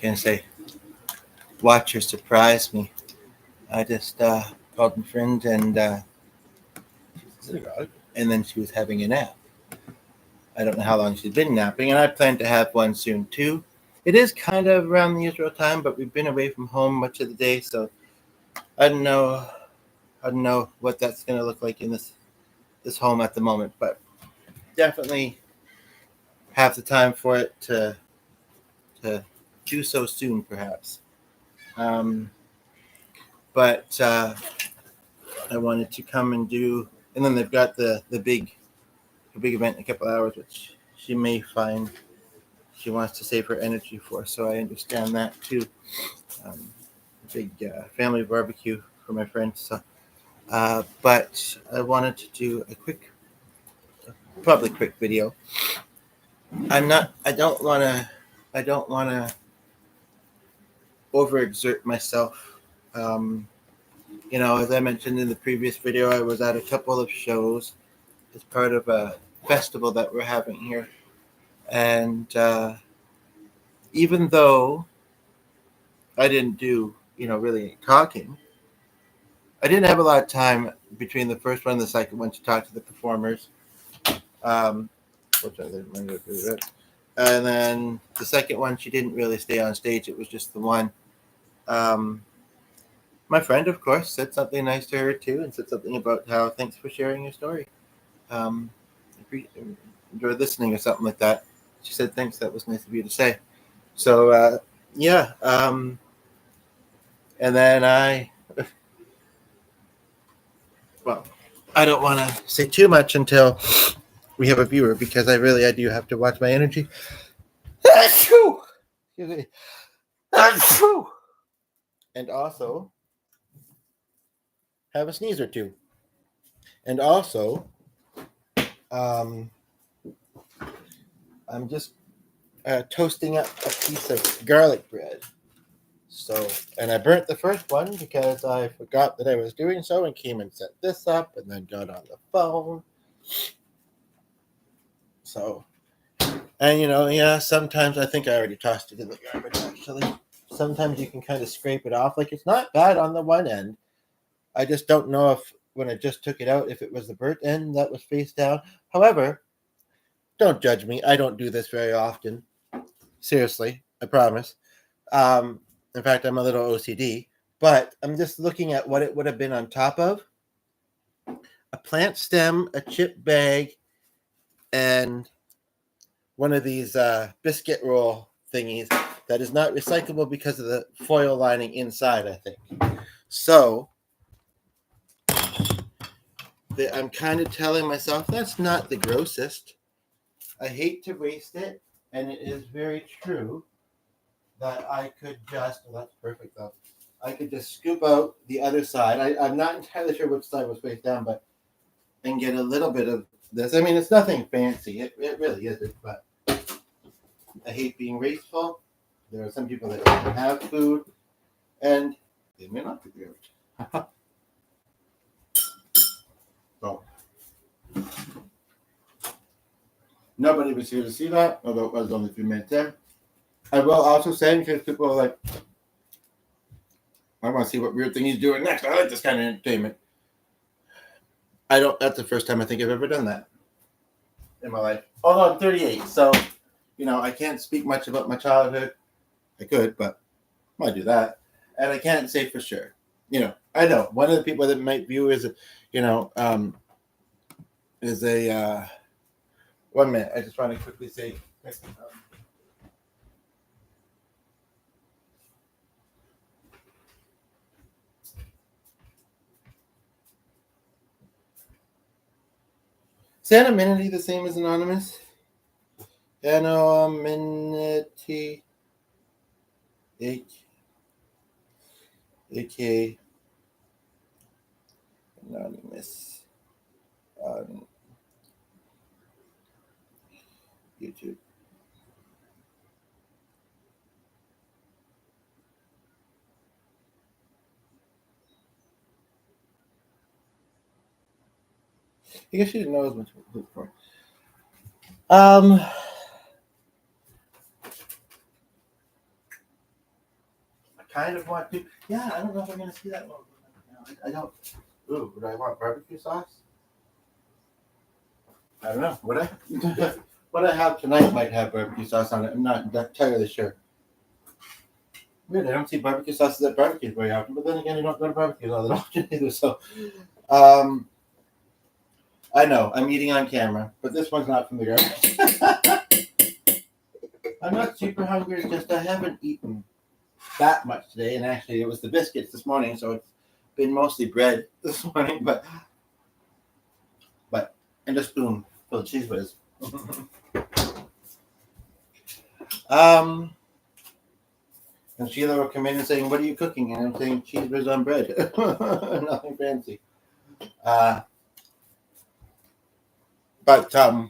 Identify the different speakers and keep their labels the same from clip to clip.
Speaker 1: can say, watch her surprise me. I just called my friend and then she was having a nap. I don't know how long she's been napping, and I plan to have one soon too. It is kind of around the usual time, but we've been away from home much of the day, so I don't know. I don't know what that's going to look like in this home at the moment, but definitely have the time for it to do so soon, perhaps. Um, but I wanted to come and do, and then they've got the big event in a couple hours, which she may find she wants to save her energy for. So I understand that too. Um, big family barbecue for my friends. So, but I wanted to do a quick, probably quick video. I'm not. I don't want to. I don't want to overexert myself. Um, as I mentioned in the previous video, I was at a couple of shows as part of a festival that we're having here, and even though I didn't do, really any talking, I didn't have a lot of time between the first one and the second one to talk to the performers, um, which I didn't mind to do that. And then the second one, she didn't really stay on stage. It was just the one. Um, my friend, of course, said something nice to her too, and said something about how thanks for sharing your story. Um, enjoyed listening or something like that. She said thanks. That was nice of you to say. So yeah. And then well, I don't want to say too much until we have a viewer because I do have to watch my energy. Excuse me. And also have a sneeze or two. And also, um, I'm just toasting up a piece of garlic bread. So, and I burnt the first one because I forgot that I was doing so and came and set this up and then got on the phone. So, and sometimes I think I already tossed it in the garbage actually. Sometimes you can kind of scrape it off. Like it's not bad on the one end. I just don't know if when I just took it out, if it was the burnt end that was face down. However, don't judge me. I don't do this very often. Seriously, I promise. In fact, I'm a little OCD, but I'm just looking at what it would have been on top of a plant stem, a chip bag, and one of these biscuit roll thingies that is not recyclable because of the foil lining inside, I think. So I'm kind of telling myself that's not the grossest. I hate to waste it, and it is very true that I could just, well, that's perfect though. I could just scoop out the other side. I'm not entirely sure which side was face down, but and get a little bit of this. I mean, it's nothing fancy. It really isn't, but I hate being wasteful. There are some people that don't have food, and they may not be good. So, nobody was here to see that, although it was only a few minutes there. I will also say, in case people are like, I want to see what weird thing he's doing next. I like this kind of entertainment. That's the first time I think I've ever done that in my life. Although I'm 38, so, I can't speak much about my childhood. I could, but I might do that. And I can't say for sure. I know one of the people that might view is a 1 minute. I just want to quickly say. Is anonymity the same as anonymous? Anonymity. AK. Anonymous. On YouTube. I guess you didn't know as much before. kind of want to. Yeah, I don't know if I'm going to see that one. I don't. Ooh, would I want barbecue sauce? I don't know. Would I? What I have tonight might have barbecue sauce on it. I'm not entirely sure. Weird, I don't see barbecue sauces at barbecues very often, but then again, I don't go to barbecues all that often either. So, I know I'm eating on camera, but this one's not from the garbage. I'm not super hungry. It's just I haven't eaten that much today, and actually, it was the biscuits this morning, so it's been mostly bread this morning. But and a spoon full of cheese whiz. And Sheila will come in and saying, "What are you cooking?" And I'm saying, "Cheese whiz on bread." Nothing fancy. But
Speaker 2: I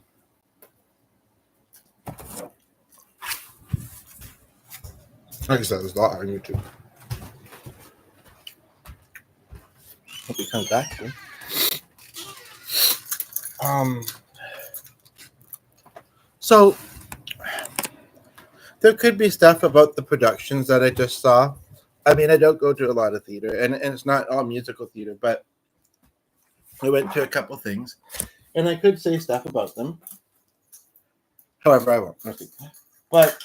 Speaker 2: guess that was a lot on YouTube.
Speaker 1: hope he comes back to me. So there could be stuff about the productions that I just saw. I mean, I don't go to a lot of theater, and it's not all musical theater, but I went to a couple things, and I could say stuff about them. However, I won't. But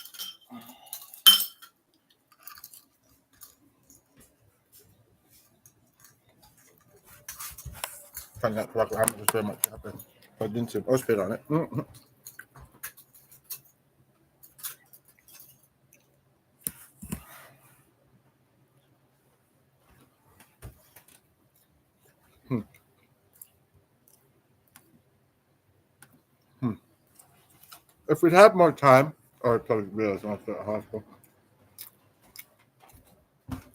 Speaker 1: find out what happens very much happened. I didn't see or spit on it. Mm-hmm. If we'd had more time, or I probably realized I'm at the hospital.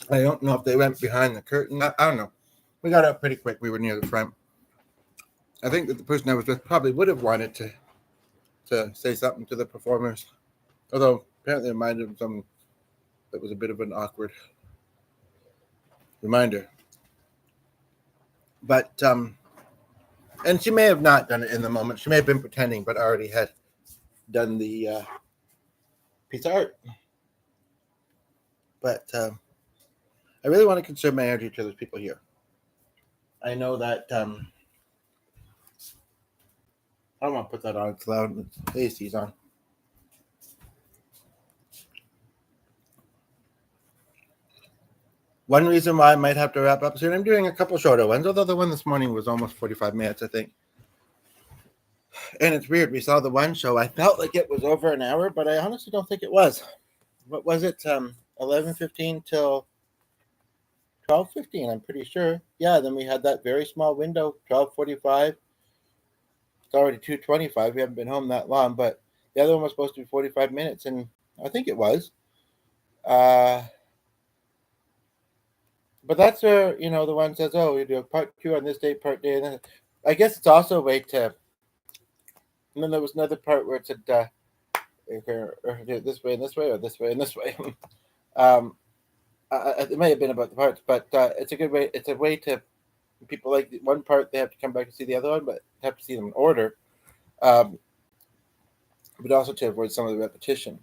Speaker 1: I don't know if they went behind the curtain. I don't know. We got up pretty quick. We were near the front. I think that the person I was with probably would have wanted to say something to the performers, although apparently it reminded them something that was a bit of an awkward reminder. But and she may have not done it in the moment. She may have been pretending, but already had done the piece of art. But I really want to conserve my energy to those people here. I know that I don't want to put that on. It's loud. The AC's on. One reason why I might have to wrap up soon, I'm doing a couple shorter ones, although the one this morning was almost 45 minutes, I think. And it's weird. We saw the one show. I felt like it was over an hour, but I honestly don't think it was. What was it? 11:15 till 12:15, I'm pretty sure. Yeah, then we had that very small window, 12:45. It's already 2:25. We haven't been home that long, but the other one was supposed to be 45 minutes, and I think it was. But that's where, the one says, oh, we do part 2 on this day, part day. And then I guess it's also a way to. And then there was another part where it said, do it this way and this way, or this way and this way. It may have been about the parts, but it's a good way. It's a way to people like one part, they have to come back and see the other one, but have to see them in order. But also to avoid some of the repetition.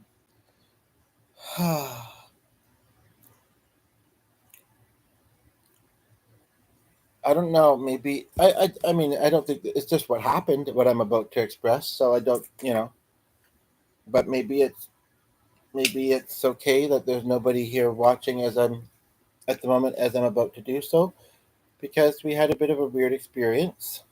Speaker 1: I don't know. Maybe I mean, I don't think it's just what happened, what I'm about to express. So I don't, but maybe it's okay that there's nobody here watching as I'm at the moment as I'm about to do so, because we had a bit of a weird experience.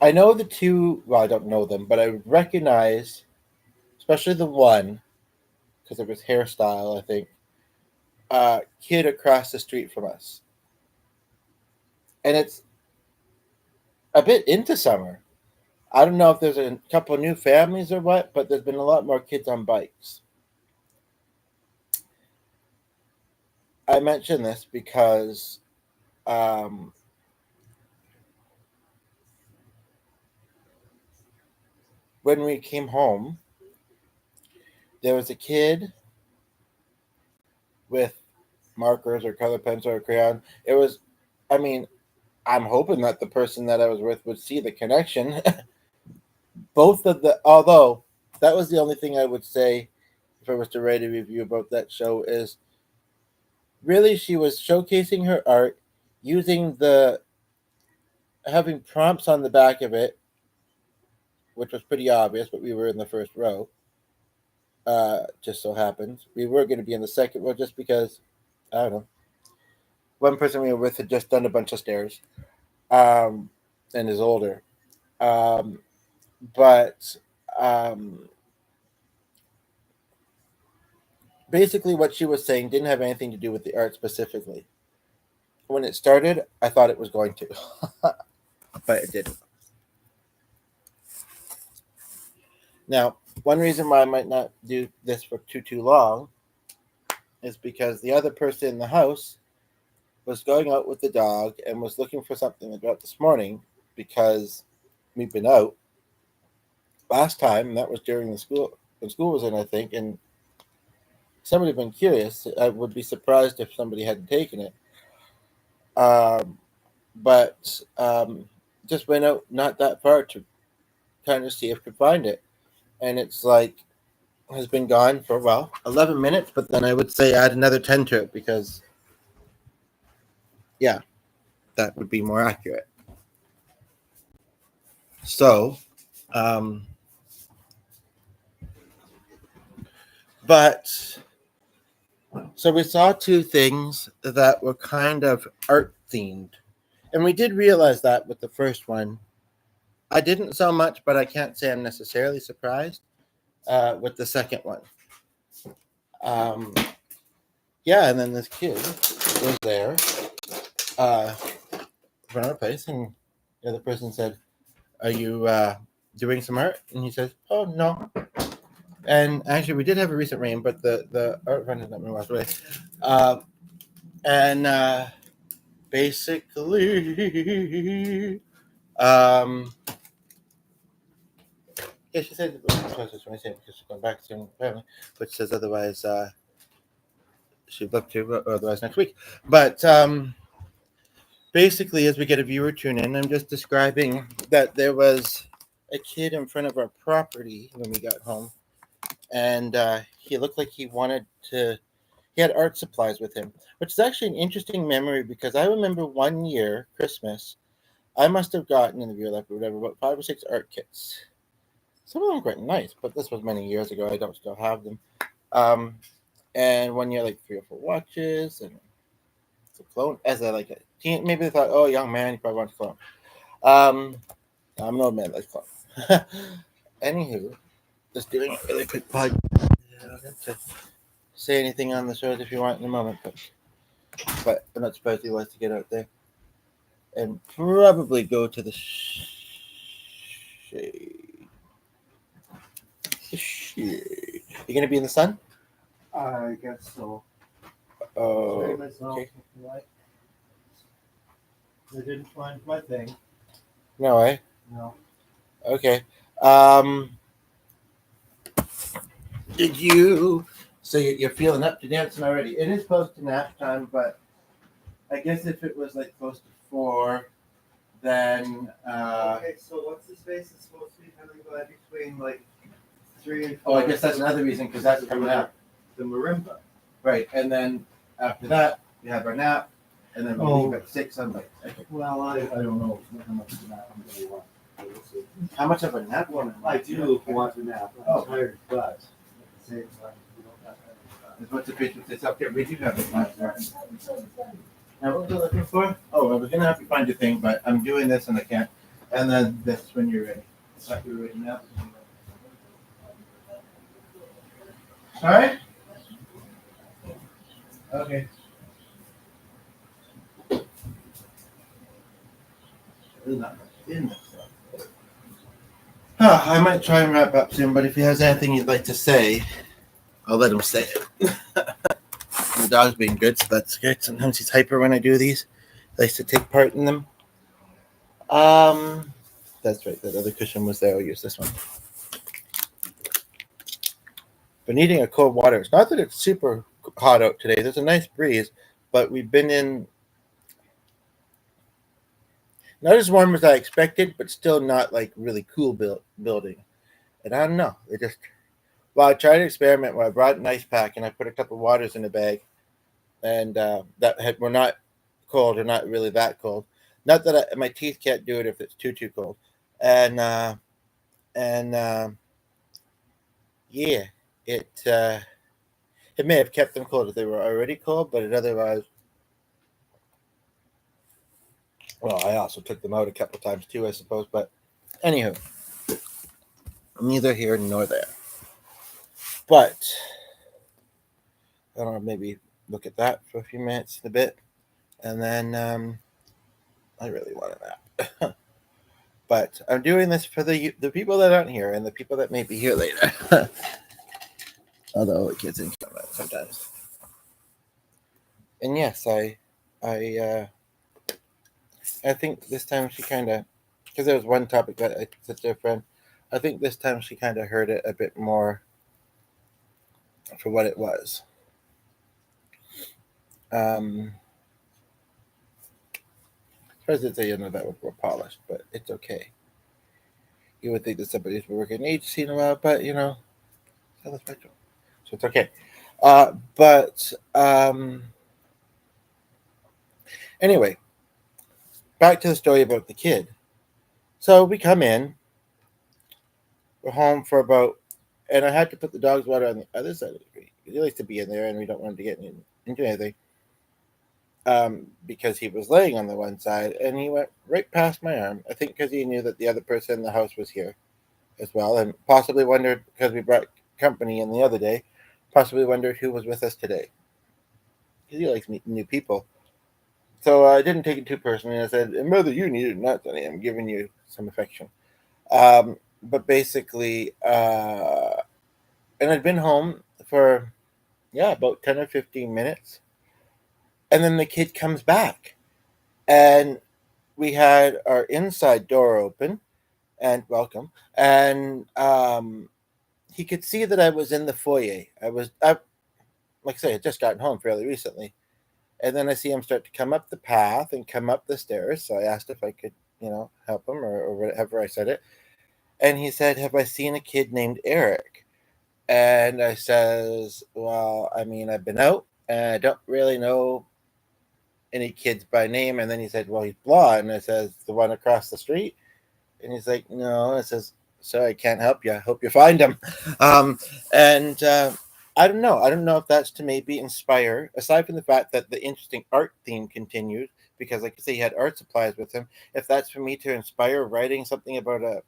Speaker 1: I know the two. Well, I don't know them, but I recognize, especially the one, because of his hairstyle, I think, kid across the street from us. And it's a bit into summer. I don't know if there's a couple new families or what, but there's been a lot more kids on bikes. I mention this because when we came home, there was a kid with markers or color pencil or crayon. It was, I'm hoping that the person that I was with would see the connection. both of the, although that was the only thing I would say if I was to write a review about that show, is really she was showcasing her art using the having prompts on the back of it, which was pretty obvious, but we were in the first row. Just so happens we were going to be in the second row just because I don't know. One person we were with had just done a bunch of stairs, and is older. Um, but basically, what she was saying didn't have anything to do with the art specifically. When it started, I thought it was going to, but it didn't. Now, one reason why I might not do this for too long is because the other person in the house was going out with the dog and was looking for something to go out this morning because we've been out last time, and that was during the school when school was in, I think, and somebody had been curious. I would be surprised if somebody hadn't taken it. But just went out not that far to kind of see if could find it. And it's like has been gone for 11 minutes, but then I would say add another 10 to it because yeah, that would be more accurate. So so we saw two things that were kind of art themed. And we did realize that with the first one. I didn't so much, but I can't say I'm necessarily surprised with the second one. Yeah, and then this kid was there from our place, and the other person said, "Are you doing some art?" And he says, "Oh, no." And actually, we did have a recent rain, but the art friend has not been washed away. And basically, yeah, she said because she's going back to her family, but she says otherwise she'd love to, or otherwise next week. But basically, as we get a viewer tune in, I'm just describing that there was a kid in front of our property when we got home, and he looked like he wanted to. He had art supplies with him, which is actually an interesting memory because I remember one year, Christmas, I must have gotten in the real life or whatever, about 5 or 6 art kits. Some of them were quite nice, but this was many years ago. I don't still have them. And one year, like 3 or 4 watches and a clone. As a like a teen, maybe they thought, "Oh, young man, you probably want a clone." I'm no man like clone. Anywho, just doing a really quick podcast. I don't have to say anything on the shows if you want in a moment, but I'm not surprised he wants to get out there and probably go to the shade. Shit. You gonna be in the sun?
Speaker 3: I guess so.
Speaker 1: Oh,
Speaker 3: Very myself,
Speaker 1: okay.
Speaker 3: if you like. I didn't find my thing.
Speaker 1: No, eh?
Speaker 3: No.
Speaker 1: Okay. Did you? So you're feeling up to dancing already? It is close to nap time, but I guess if it was like close to 4, then
Speaker 3: Okay, so what's his face is supposed to be coming by between like 3 and 4.
Speaker 1: oh, I guess that's another reason because that's coming up,
Speaker 3: The marimba.
Speaker 1: right? And then after that, we have our nap, and then we leave at 6 on like. Okay.
Speaker 3: Well, I don't know how much of a nap I'm going to want. We'll see.
Speaker 1: How much of a nap one?
Speaker 3: I do want to nap. I'm
Speaker 1: Oh.
Speaker 3: tired, but at the same time, we don't have to.
Speaker 1: Is what the patient says up there. We do have a nap. Now, what was I looking for? Oh, well, we're gonna have to find your thing, but I'm doing this and I can't. And then this when you're ready. I thought you were ready now. All right. Okay. There's not much in this stuff. I might try and wrap up soon, but if he has anything he'd like to say, I'll let him say it. The dog's being good, so that's good. Sometimes he's hyper when I do these. He likes to take part in them. That's right. That other cushion was there. I'll use this one. Been needing a cold water. It's not that it's super hot out today. There's a nice breeze, but we've been in. Not as warm as I expected, but still not like really cool building. And I don't know. It just well, I tried an experiment where I brought an ice pack and I put a couple of waters in a bag, and were not cold or not really that cold. Not that my teeth can't do it if it's too cold, and and yeah, it it may have kept them cold if they were already cold, but it otherwise. Well, I also took them out a couple times too, I suppose. But anywho, neither here nor there. But I don't know, maybe look at that for a few minutes, a bit, and then I really wanted that. But I'm doing this for the people that aren't here and the people that may be here later. Although it gets into that sometimes. And yes, I think this time she kind of, because there was one topic that I said to a friend, I think this time she kind of heard it a bit more for what it was. President say that was more polished, but it's okay. You would think that somebody's been working in agency in a while, but it's on the spectrum, so it's okay. But anyway, back to the story about the kid. So we come in, we're home for about, and I had to put the dog's water on the other side of the street. He likes to be in there, and we don't want him to get into anything. Because he was laying on the one side, and he went right past my arm. I think because he knew that the other person in the house was here as well, and possibly wondered, because we brought company in the other day, possibly wondered who was with us today. Because he likes meeting new people. So I didn't take it too personally. I said, and whether you need it or not, Sonny, I'm giving you some affection. But basically, and I'd been home for, about 10 or 15 minutes. And then the kid comes back. And we had our inside door open, and welcome. And he could see that I was in the foyer. Like I say, I had just gotten home fairly recently. And then I see him start to come up the path and come up the stairs. So I asked if I could, help him or whatever I said it. And he said, "Have I seen a kid named Eric?" And I says, "Well, I mean, I've been out and I don't really know any kids by name." And then he said, "Well, he's blonde." And I says, "The one across the street?" And he's like, "No." I says, "Sorry, I can't help you. I hope you find him." And I don't know. I don't know if that's to maybe inspire, aside from the fact that the interesting art theme continued, because like I say, he had art supplies with him. If that's for me to inspire writing something about a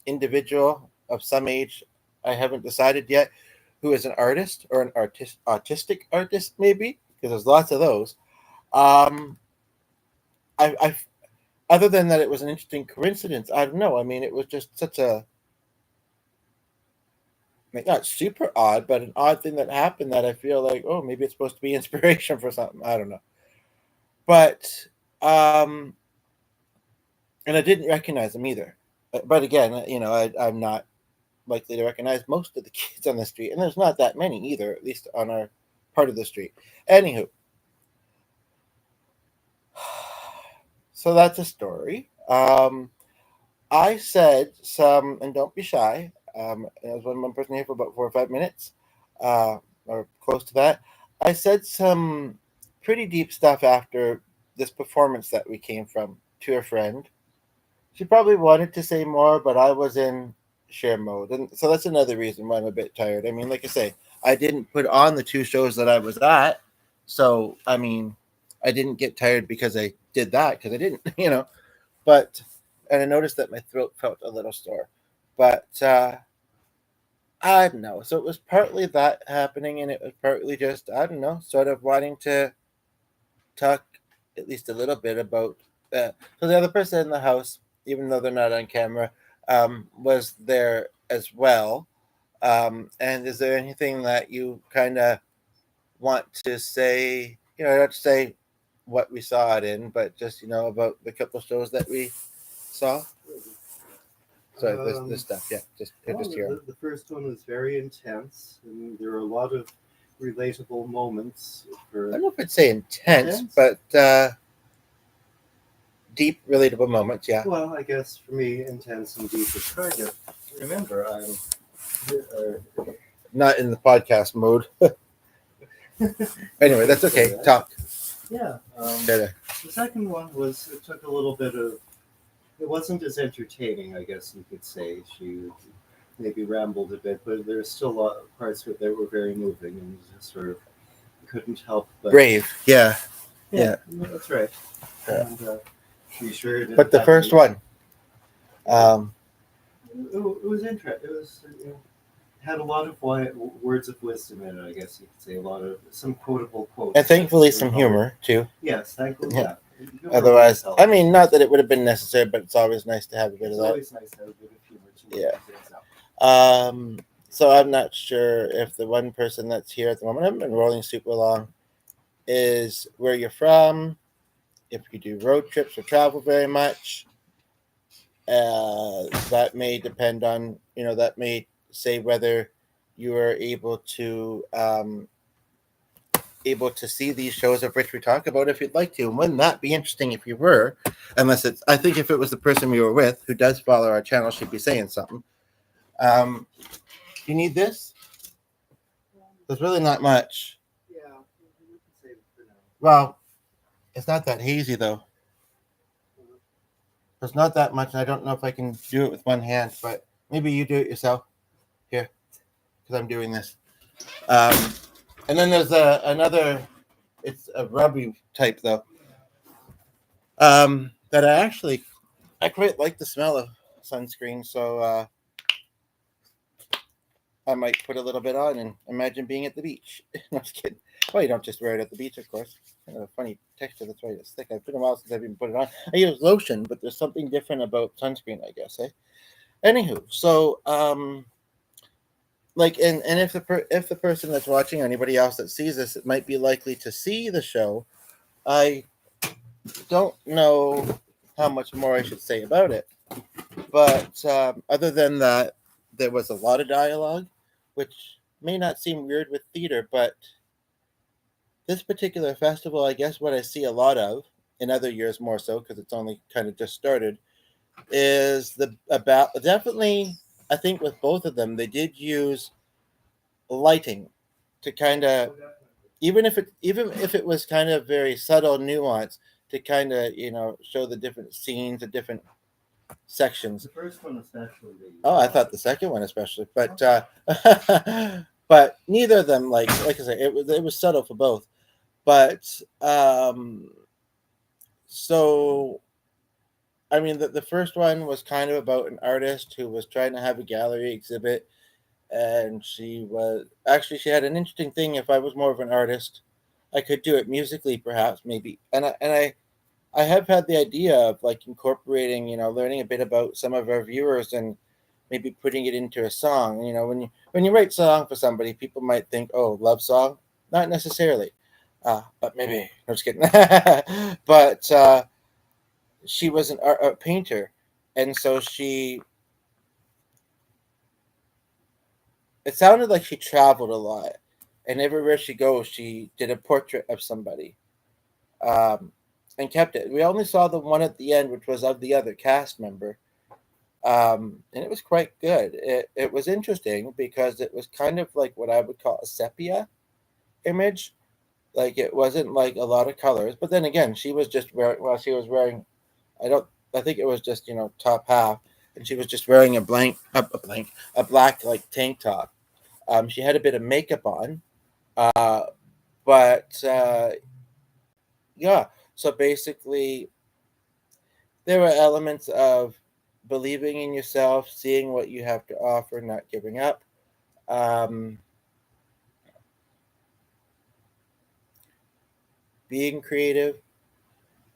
Speaker 1: individual of some age, I haven't decided yet, who is an artist or an autistic artist, maybe, because there's lots of those. Um, I other than that, it was an interesting coincidence. I don't know. I mean, it was just such a, like, not super odd, but an odd thing that happened that I feel like, oh, maybe it's supposed to be inspiration for something. I don't know. But and I didn't recognize him either. But again, I'm not likely to recognize most of the kids on the street, and there's not that many either, at least on our part of the street. Anywho, so that's a story. I said some, and don't be shy. I was one person here for about 4 or 5 minutes, or close to that. I said some pretty deep stuff after this performance that we came from to a friend. She probably wanted to say more, but I was in share mode, and so that's another reason why I'm a bit tired. I mean, like I say, I didn't put on the 2 shows that I was at, so I mean, I didn't get tired because I did that, because I didn't, But and I noticed that my throat felt a little sore, but I don't know. So it was partly that happening, and it was partly just, I don't know, sort of wanting to talk at least a little bit about. So the other person in the house, even though they're not on camera, was there as well. And is there anything that you kind of want to say? Not to say what we saw it in, but just about the couple shows that we saw. Sorry, this stuff. Yeah, just here.
Speaker 3: The first one was very intense, and there were a lot of relatable moments.
Speaker 1: I don't know if I'd say intense, but deep, relatable moments. Yeah.
Speaker 3: Well, I guess for me, intense and deep is trying to remember
Speaker 1: Not in the podcast mode. Anyway, that's okay. Talk.
Speaker 3: Yeah.
Speaker 1: Better.
Speaker 3: The second one was, it took a little bit of, it wasn't as entertaining, I guess you could say. She maybe rambled a bit, but there's still a lot of parts of it that were very moving, and you just sort of couldn't help but.
Speaker 1: Brave. Yeah. Yeah.
Speaker 3: That's right.
Speaker 1: Yeah.
Speaker 3: And be sure to.
Speaker 1: But the first one.
Speaker 3: It was interesting. It was had a lot of words of wisdom in it. I guess you could say a lot of some quotable quotes.
Speaker 1: And thankfully some humor too.
Speaker 3: Yes, thankfully.
Speaker 1: Yeah.
Speaker 3: Yeah. Humor
Speaker 1: Otherwise,
Speaker 3: always
Speaker 1: I mean,
Speaker 3: helps.
Speaker 1: not that it would have been necessary, but it's always nice to have a bit
Speaker 3: It's
Speaker 1: of that.
Speaker 3: always nice to have a bit of humor to
Speaker 1: Yeah.
Speaker 3: things up.
Speaker 1: So I'm not sure if the one person that's here at the moment, I've been rolling super long, is where you're from, if you do road trips or travel very much. That may depend on, that may say whether you are able to see these shows of which we talk about if you'd like to. And wouldn't that be interesting if you were? Unless it's, I think if it was the person we were with who does follow our channel, she'd be saying something. You need this? There's really not much.
Speaker 3: Yeah, we can save it for now.
Speaker 1: Well, it's not that hazy though. There's not that much, and I don't know if I can do it with one hand, but maybe you do it yourself here, because I'm doing this. And then there's another, it's a rubby type though, that I quite like the smell of sunscreen, so I might put a little bit on and imagine being at the beach. No, just kidding. Well, you don't just wear it at the beach, of course. Kind of a funny texture, that's why it's thick. It's been a while since I've even put it on. I use lotion, but there's something different about sunscreen, I guess. Anywho, so like, and if the person that's watching or anybody else that sees this, it might be likely to see the show. I don't know how much more I should say about it, but other than that, there was a lot of dialogue, which may not seem weird with theater, but this particular festival, I guess what I see a lot of, in other years more so, because it's only kind of just started, is definitely, I think with both of them, they did use lighting to kind of, even if it was kind of very subtle nuance, to kind of, show the different scenes, the different sections.
Speaker 3: The first one especially.
Speaker 1: Oh, I thought the second one especially, but but neither of them, like I said, it was subtle for both. But so I mean, the first one was kind of about an artist who was trying to have a gallery exhibit, and she had an interesting thing. If I was more of an artist, I could do it musically, perhaps, maybe. And I have had the idea of like incorporating, learning a bit about some of our viewers and maybe putting it into a song. When you write a song for somebody, people might think, oh, love song. Not necessarily, but maybe. I'm just kidding. But she was a painter, and so it sounded like she traveled a lot, and everywhere she goes, she did a portrait of somebody. And kept it. We only saw the one at the end, which was of the other cast member, and it was quite good. It was interesting because it was kind of like what I would call a sepia image. Like, it wasn't like a lot of colors, but then again, she was just wearing. I think it was just top half, and she was just wearing a black like tank top. She had a bit of makeup on, but yeah. So basically, there were elements of believing in yourself, seeing what you have to offer, not giving up. Being creative.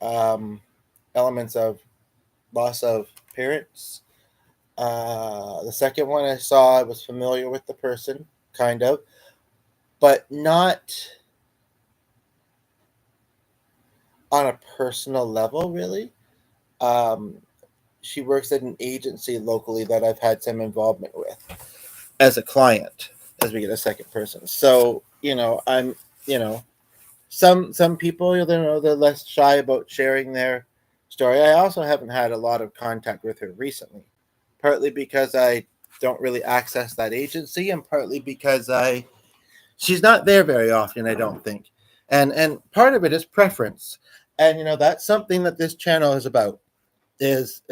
Speaker 1: Elements of loss of parents. The second one I saw, I was familiar with the person, kind of, but not on a personal level, really. She works at an agency locally that I've had some involvement with as a client, as we get a second person. So, I'm, some people, they're less shy about sharing their story. I also haven't had a lot of contact with her recently, partly because I don't really access that agency, and partly because she's not there very often, I don't think. And part of it is preference. And that's something that this channel is about, is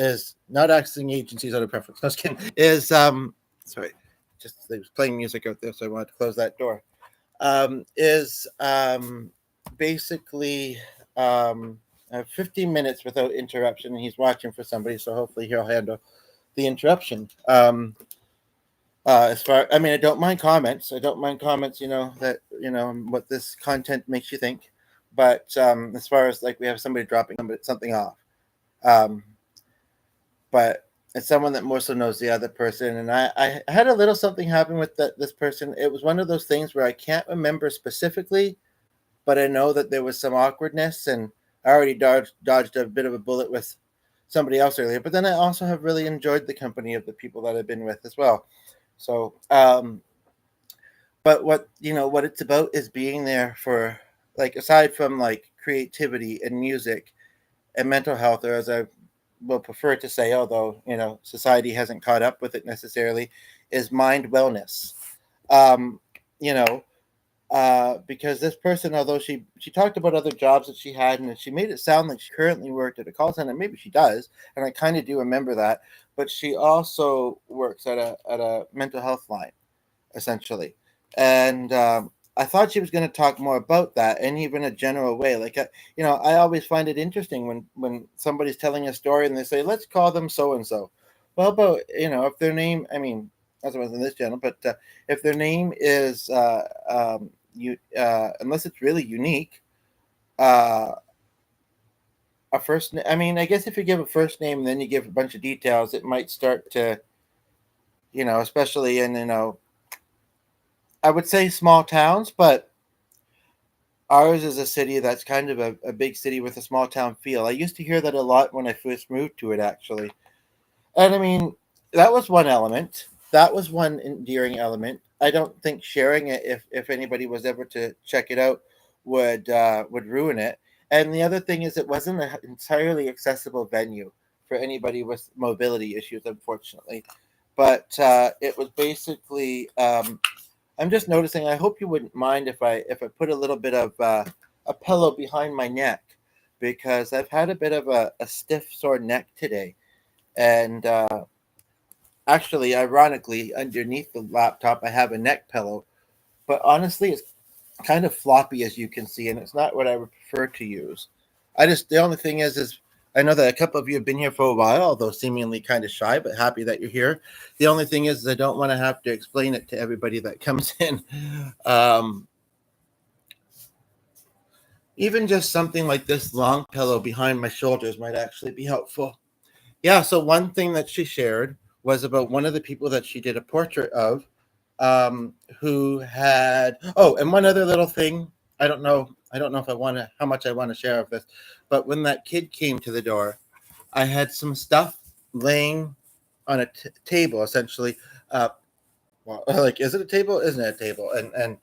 Speaker 1: not accessing agencies out of preference. No, just kidding. Is sorry, just they was playing music out there, so I wanted to close that door. Is basically 15 minutes without interruption, and he's watching for somebody, so hopefully he'll handle the interruption. As far, I mean, I don't mind comments. That what this content makes you think. But as far as like we have somebody dropping something off, um, but it's someone that more so knows the other person. And I had a little something happen with this person. It was one of those things where I can't remember specifically, but I know that there was some awkwardness, and I already dodged a bit of a bullet with somebody else earlier. But then I also have really enjoyed the company of the people that I've been with as well. So, but what it's about is being there for, like, aside from like creativity and music and mental health, or as I will prefer to say, although society hasn't caught up with it necessarily, is mind wellness. Um, you know, because this person, although she talked about other jobs that she had, and she made it sound like she currently worked at a call center. Maybe she does, and I kind of do remember that. But she also works at a mental health line, essentially. And I thought she was going to talk more about that, and even a general way. Like, I always find it interesting when somebody's telling a story and they say, "Let's call them so and so." Well, about if their name, I mean, as I was in this channel, but if their name is unless it's really unique, a first name. I mean, I guess if you give a first name and then you give a bunch of details, it might start to, especially in I would say small towns, but ours is a city that's kind of a big city with a small town feel. I used to hear that a lot when I first moved to it, actually. And I mean, that was one element. That was one endearing element. I don't think sharing it, if anybody was ever to check it out, would ruin it. And the other thing is, it wasn't an entirely accessible venue for anybody with mobility issues, unfortunately. But it was basically. I'm just noticing. I hope you wouldn't mind if I put a little bit of a pillow behind my neck, because I've had a bit of a stiff, sore neck today, and actually, ironically, underneath the laptop, I have a neck pillow. But honestly, it's kind of floppy, as you can see, and it's not what I would prefer to use. The only thing is I know that a couple of you have been here for a while, although seemingly kind of shy, but happy that you're here. The only thing is I don't want to have to explain it to everybody that comes in. Even just something like this long pillow behind my shoulders might actually be helpful. Yeah, so one thing that she shared was about one of the people that she did a portrait of, who had, and one other little thing. I don't know if how much I want to share of this, but when that kid came to the door, I had some stuff laying on a table, essentially. Like, is it a table? Isn't it a table? And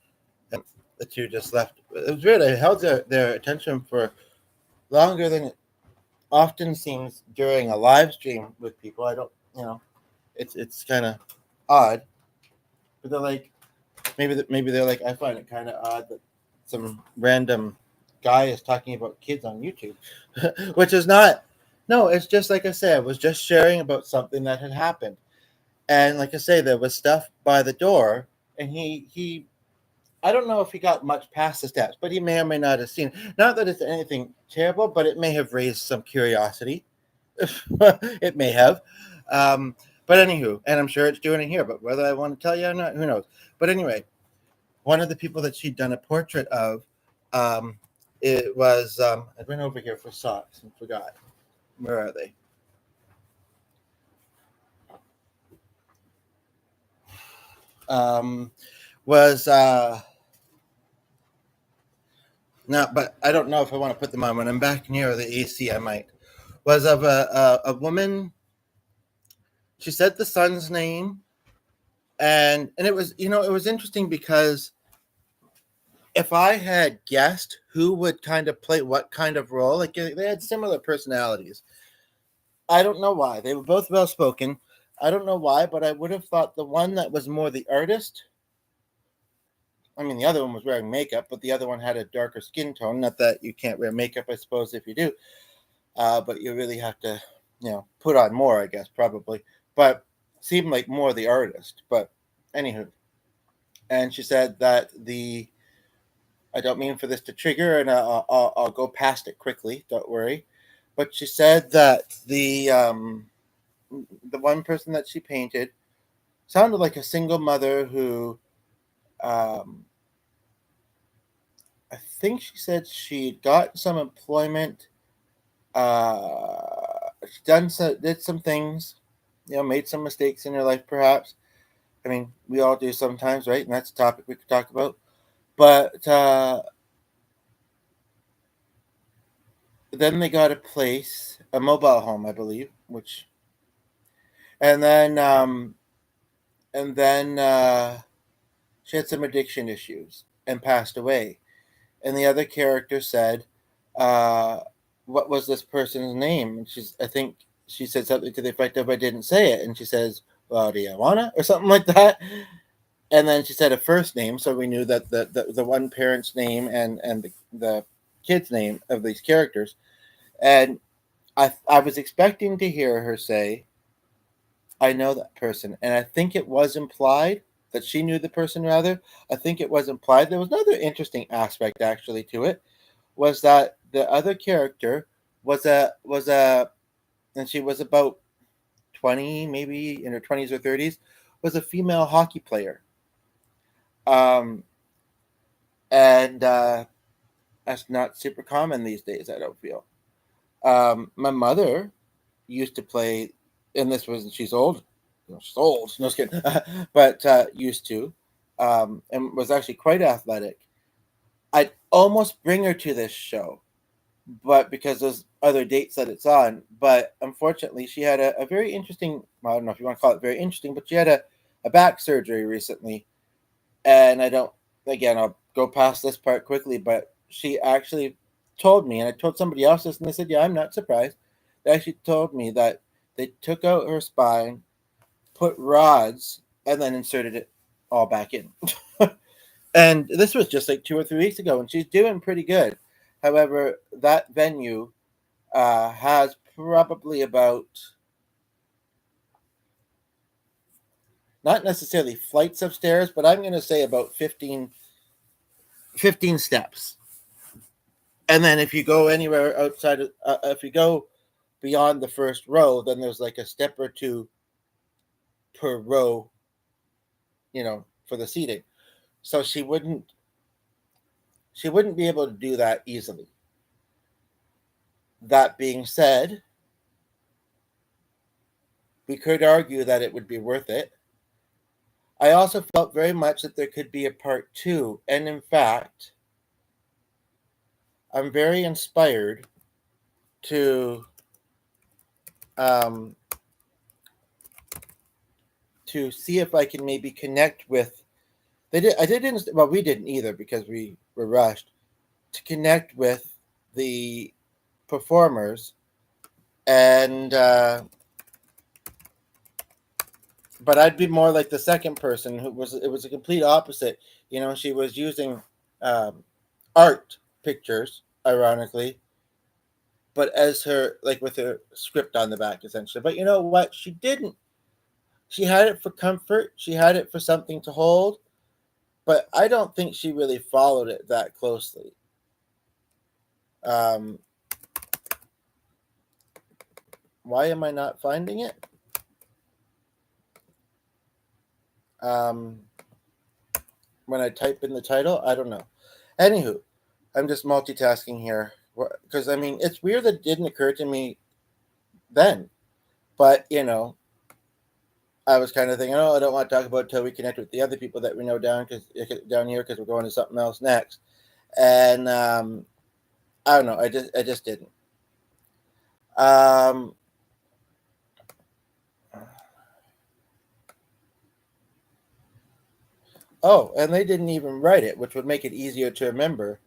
Speaker 1: the two just left. It was weird. I held their attention for longer than it often seems during a live stream with people. I don't, it's kind of odd. But they're like, maybe they're like, I find it kind of odd that some random guy is talking about kids on YouTube, which is not. No, it's just like I said, I was just sharing about something that had happened, and like I say, there was stuff by the door, and he I don't know if he got much past the steps, but he may or may not have seen. Not that it's anything terrible, but it may have raised some curiosity. It may have. But anywho, and I'm sure it's doing it here, but whether I want to tell you or not, who knows? But anyway, one of the people that she'd done a portrait of, it was, I went over here for socks and forgot. Where are they? Was, no, but I don't know if I want to put them on. When I'm back near the AC, I might. Was of a woman. She said the son's name, and it was it was interesting because if I had guessed who would kind of play what kind of role, like they had similar personalities. I don't know why. They were both well spoken. I don't know why, but I would have thought the one that was more the artist. I mean, the other one was wearing makeup, but the other one had a darker skin tone. Not that you can't wear makeup, I suppose, if you do, but you really have to, put on more, I guess, probably. But seemed like more the artist. But anywho, and she said that I don't mean for this to trigger, and I'll go past it quickly. Don't worry. But she said that the one person that she painted sounded like a single mother who, um, I think she said she'd got some employment. She did some things, made some mistakes in her life, perhaps. I mean, we all do sometimes, right? And that's a topic we could talk about. But then they got a mobile home, I believe, and then she had some addiction issues and passed away. And the other character said, "What was this person's name?" And I think she said something to the effect of, "I didn't say it." And she says, "Well, do you wanna?" or something like that. And then she said a first name, so we knew that the one parent's name and the kid's name of these characters. And I was expecting to hear her say, "I know that person," and I think it was implied that she knew the person. Rather, I think it was implied. There was another interesting aspect actually to it, was that the other character was a and she was about 20, maybe in her 20s or 30s, was a female hockey player. Um, and that's not super common these days, I don't feel. My mother used to play, and she's old. She's old, no just kidding, but used to, and was actually quite athletic. I'd almost bring her to this show, but because there's other dates that it's on. But unfortunately, she had a very interesting, well, I don't know if you want to call it very interesting, but she had a back surgery recently. And I'll go past this part quickly, but she actually told me, and I told somebody else this, and they said, "Yeah, I'm not surprised." They actually told me that they took out her spine, put rods, and then inserted it all back in. And this was just like 2 or 3 weeks ago, and she's doing pretty good. However, that venue has probably about, not necessarily flights of stairs, but I'm going to say about 15 steps. And then if you go anywhere outside of, if you go beyond the first row, then there's like a step or two per row, for the seating. So she wouldn't be able to do that easily. That being said, we could argue that it would be worth it. I also felt very much that there could be a part two. And in fact, I'm very inspired to see if I can maybe connect with. I didn't. Well, we didn't either because we were rushed to connect with the performers, and but I'd be more like the second person who was. It was a complete opposite. She was using art pictures, ironically, but as her, like, with her script on the back, essentially. But you know what? She didn't. She had it for comfort. She had it for something to hold. But I don't think she really followed it that closely. Why am I not finding it? When I type in the title, I don't know. Anywho, I'm just multitasking here. Because, I mean, it's weird that it didn't occur to me then. But, I was kind of thinking, I don't want to talk about it until we connect with the other people that we know down here because we're going to something else next. And I don't know. I just didn't. Oh, and they didn't even write it, which would make it easier to remember.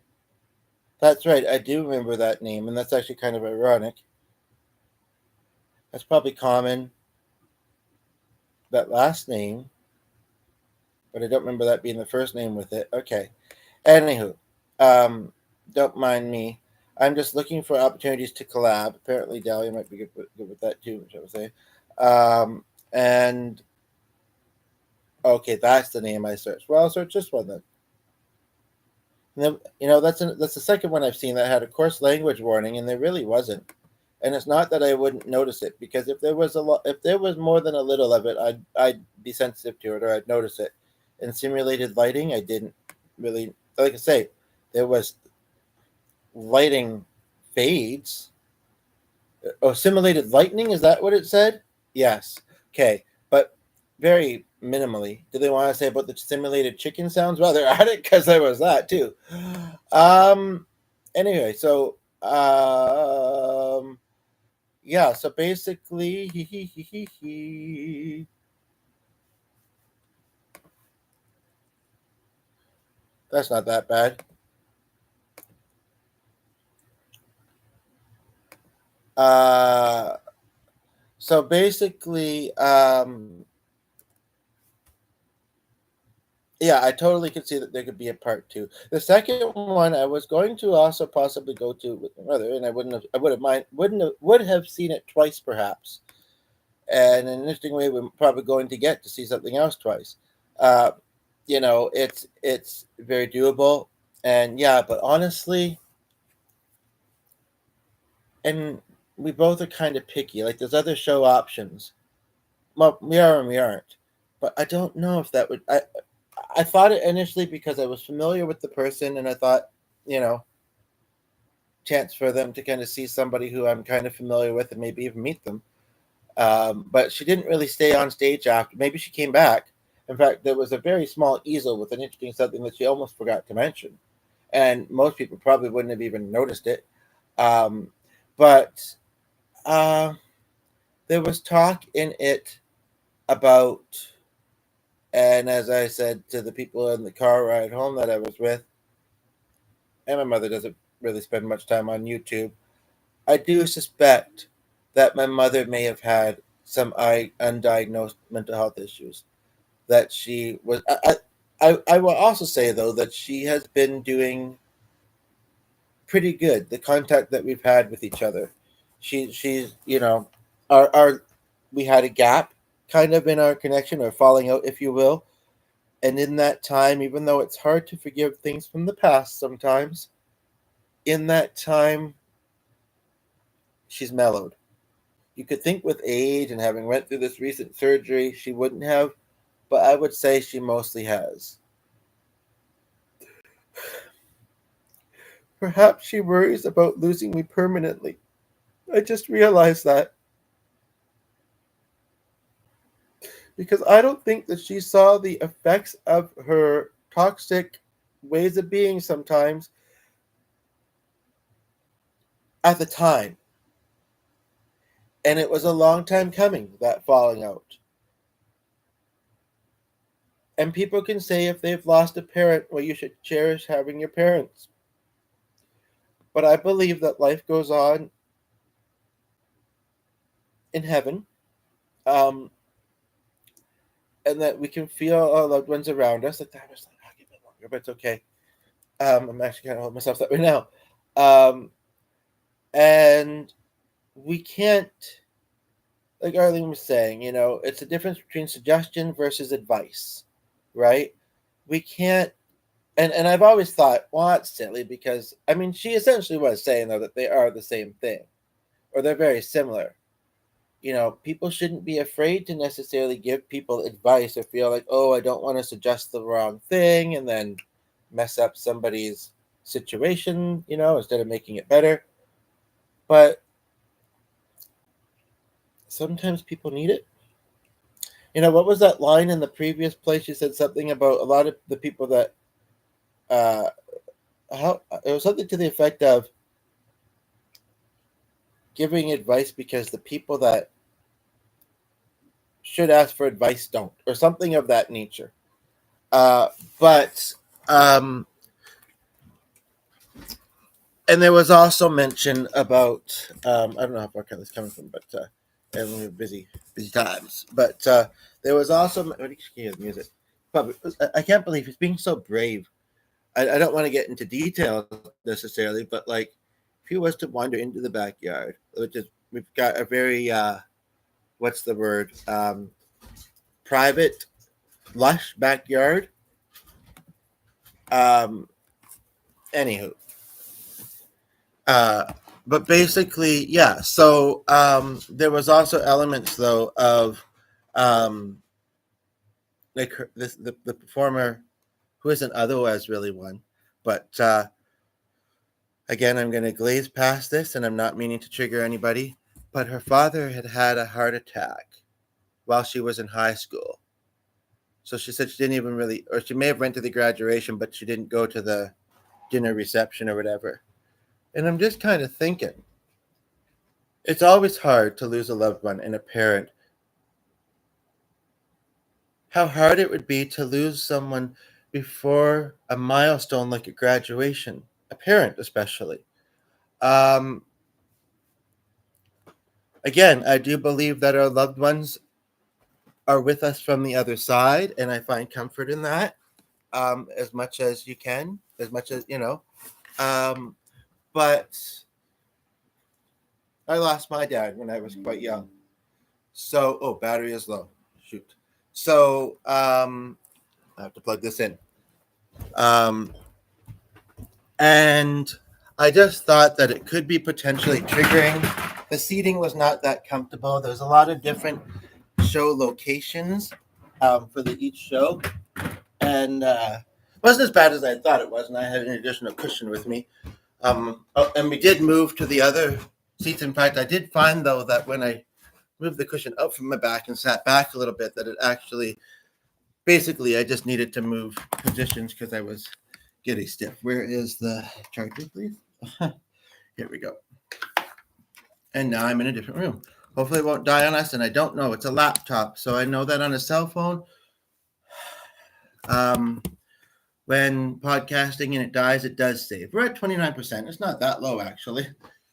Speaker 1: That's right, I do remember that name, and that's actually kind of ironic. That's probably common, that last name, but I don't remember that being the first name with it. Okay. Anywho, um, don't mind me. I'm just looking for opportunities to collab. Apparently, Dahlia might be good with that too, which I would say. And okay, that's the name I searched. Well, I'll search this one then. And then that's the second one I've seen that had a coarse language warning, and there really wasn't. And it's not that I wouldn't notice it, because if there was if there was more than a little of it, I'd be sensitive to it, or I'd notice it. In simulated lighting, I didn't really, like I say, there was lighting fades. Oh, simulated lightning, is that what it said? Yes. Okay, but very minimally. Do they want to say about the simulated chicken sounds while they're at it? Because there was that too. Anyway, so yeah, so basically that's not that bad. So basically, yeah, I totally could see that there could be a part two. The second one I was going to also possibly go to with my mother, and I would have seen it twice perhaps. And in an interesting way, we're probably going to get to see something else twice. Uh, it's very doable, and yeah, but honestly, and we both are kind of picky. Like there's other show options. Well, we are and we aren't, but I don't know if that would. I thought it initially because I was familiar with the person, and I thought, you know, chance for them to kind of see somebody who I'm kind of familiar with and maybe even meet them. But she didn't really stay on stage after. Maybe she came back. In fact, there was a very small easel with an interesting something that she almost forgot to mention, and most people probably wouldn't have even noticed it. Um, but uh, there was talk in it about, and as I said to the people in the car ride home that I was with, and my mother doesn't really spend much time on YouTube, I do suspect that my mother may have had some undiagnosed mental health issues. That she was. I will also say though that she has been doing pretty good. The contact that we've had with each other, she's our we had a gap kind of in our connection, or falling out, if you will. And in that time, even though it's hard to forgive things from the past sometimes, in that time, she's mellowed. You could think with age and having went through this recent surgery, she wouldn't have, but I would say she mostly has. Perhaps she worries about losing me permanently. I just realized that. Because I don't think that she saw the effects of her toxic ways of being sometimes at the time. And it was a long time coming, that falling out. And people can say if they've lost a parent, well, you should cherish having your parents. But I believe that life goes on in heaven, um, and that we can feel our loved ones around us. Like that was like, I'll give it longer, but it's okay. I'm actually kind of hold myself that way now. Um, and we can't, like Arlene was saying, it's a difference between suggestion versus advice, right? We can't, and I've always thought, well, that's silly because, I mean, she essentially was saying, though, that they are the same thing or they're very similar. People shouldn't be afraid to necessarily give people advice or feel like, oh, I don't want to suggest the wrong thing and then mess up somebody's situation, instead of making it better. But sometimes people need it. What was that line in the previous place? You said something about a lot of the people that, how it was something to the effect of giving advice because the people that should ask for advice don't, or something of that nature. But and there was also mention about I don't know how far this is coming from, but and we were busy times. But there was also what do you hear the music? But I can't believe he's being so brave. I don't want to get into details necessarily, but like if he was to wander into the backyard, which is we've got a very what's the word private, lush backyard. Anywho, but basically, yeah. So there was also elements though of like the performer who isn't otherwise really one, but again, I'm going to glaze past this, and I'm not meaning to trigger anybody. But her father had had a heart attack while she was in high school. So she said she didn't even really, or she may have went to the graduation, but she didn't go to the dinner reception or whatever. And I'm just kind of thinking, it's always hard to lose a loved one and a parent. How hard it would be to lose someone before a milestone like a graduation, a parent especially. Again, I do believe that our loved ones are with us from the other side, and I find comfort in that as much as you can, as much as, you know. But I lost my dad when I was quite young. So, oh, battery is low. Shoot. So, I have to plug this in. And I just thought that it could be potentially triggering. The seating was not that comfortable. There's a lot of different show locations for each show. And it wasn't as bad as I thought it was. And I had an additional cushion with me. And we did move to the other seats. In fact, I did find, though, that when I moved the cushion up from my back and sat back a little bit, that it actually, basically, I just needed to move positions because I was getting stiff. Where is the charger, please? Here we go. And now I'm in a different room. Hopefully it won't die on us, and I don't know. It's a laptop, so I know that on a cell phone, when podcasting and it dies, it does save. We're at 29%. It's not that low, actually,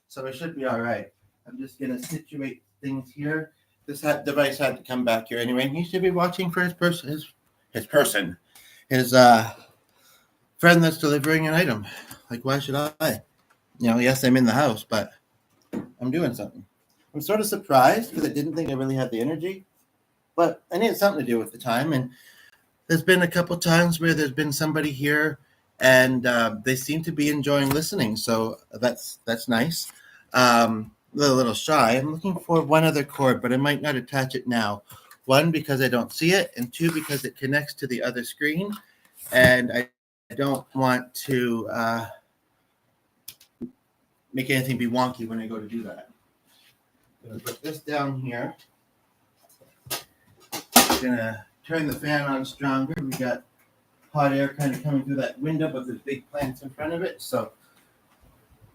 Speaker 1: so it should be all right. I'm just going to situate things here. This device had to come back here anyway. He should be watching for his friend that's delivering an item. Like, why should I? You know, yes, I'm in the house, but I'm doing something. I'm sort of surprised because I didn't think I really had the energy, but I needed something to do with the time. And there's been a couple times where there's been somebody here, and they seem to be enjoying listening. So that's nice. A little shy. I'm looking for one other cord, but I might not attach it now. One, because I don't see it, and two, because it connects to the other screen, and I don't want to make anything be wonky when I go to do that. I'm going to put this down here. I'm going to turn the fan on stronger. We got hot air kind of coming through that window, but there's big plants in front of it. So,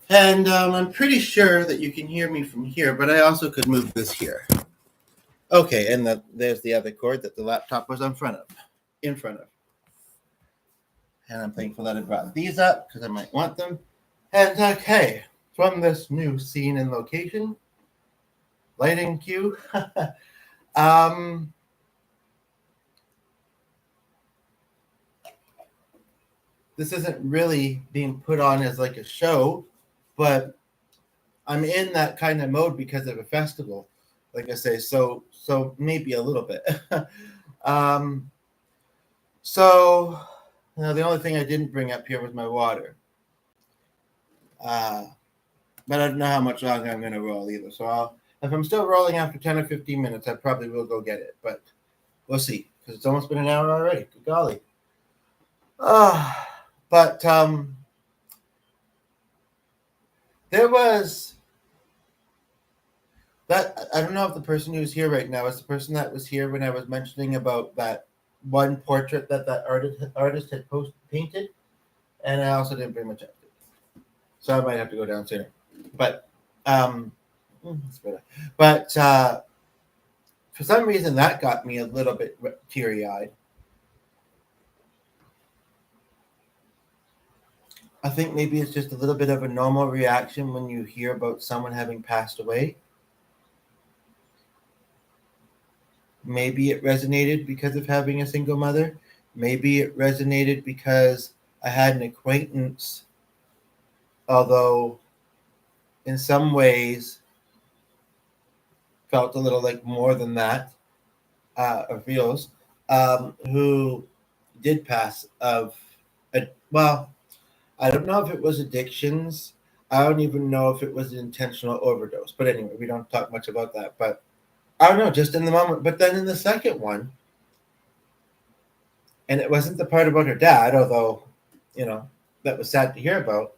Speaker 1: and I'm pretty sure that you can hear me from here, but I also could move this here. Okay, and there's the other cord that the laptop was in front of. And I'm thankful that I brought these up because I might want them. And okay, from this new scene and location, lighting cue. This isn't really being put on as like a show, but I'm in that kind of mode because of a festival, like I say. So maybe a little bit. So you know, the only thing I didn't bring up here was my water. But I don't know how much longer I'm going to roll either. So if I'm still rolling after 10 or 15 minutes, I probably will go get it. But we'll see, because it's almost been an hour already. Good golly. But there was that. I don't know if the person who's here right now is the person that was here when I was mentioning about that one portrait that artist had painted. And I also didn't bring my check. So I might have to go down sooner. But that's better. But for some reason that got me a little bit teary-eyed. I think maybe it's just a little bit of a normal reaction when you hear about someone having passed away. Maybe it resonated because of having a single mother. Maybe it resonated because I had an acquaintance, although in some ways felt a little like more than that, or feels, who did pass of, well, I don't know if it was addictions. I don't even know if it was an intentional overdose. But anyway, we don't talk much about that. But I don't know, just in the moment. But then in the second one, and it wasn't the part about her dad, although, that was sad to hear about.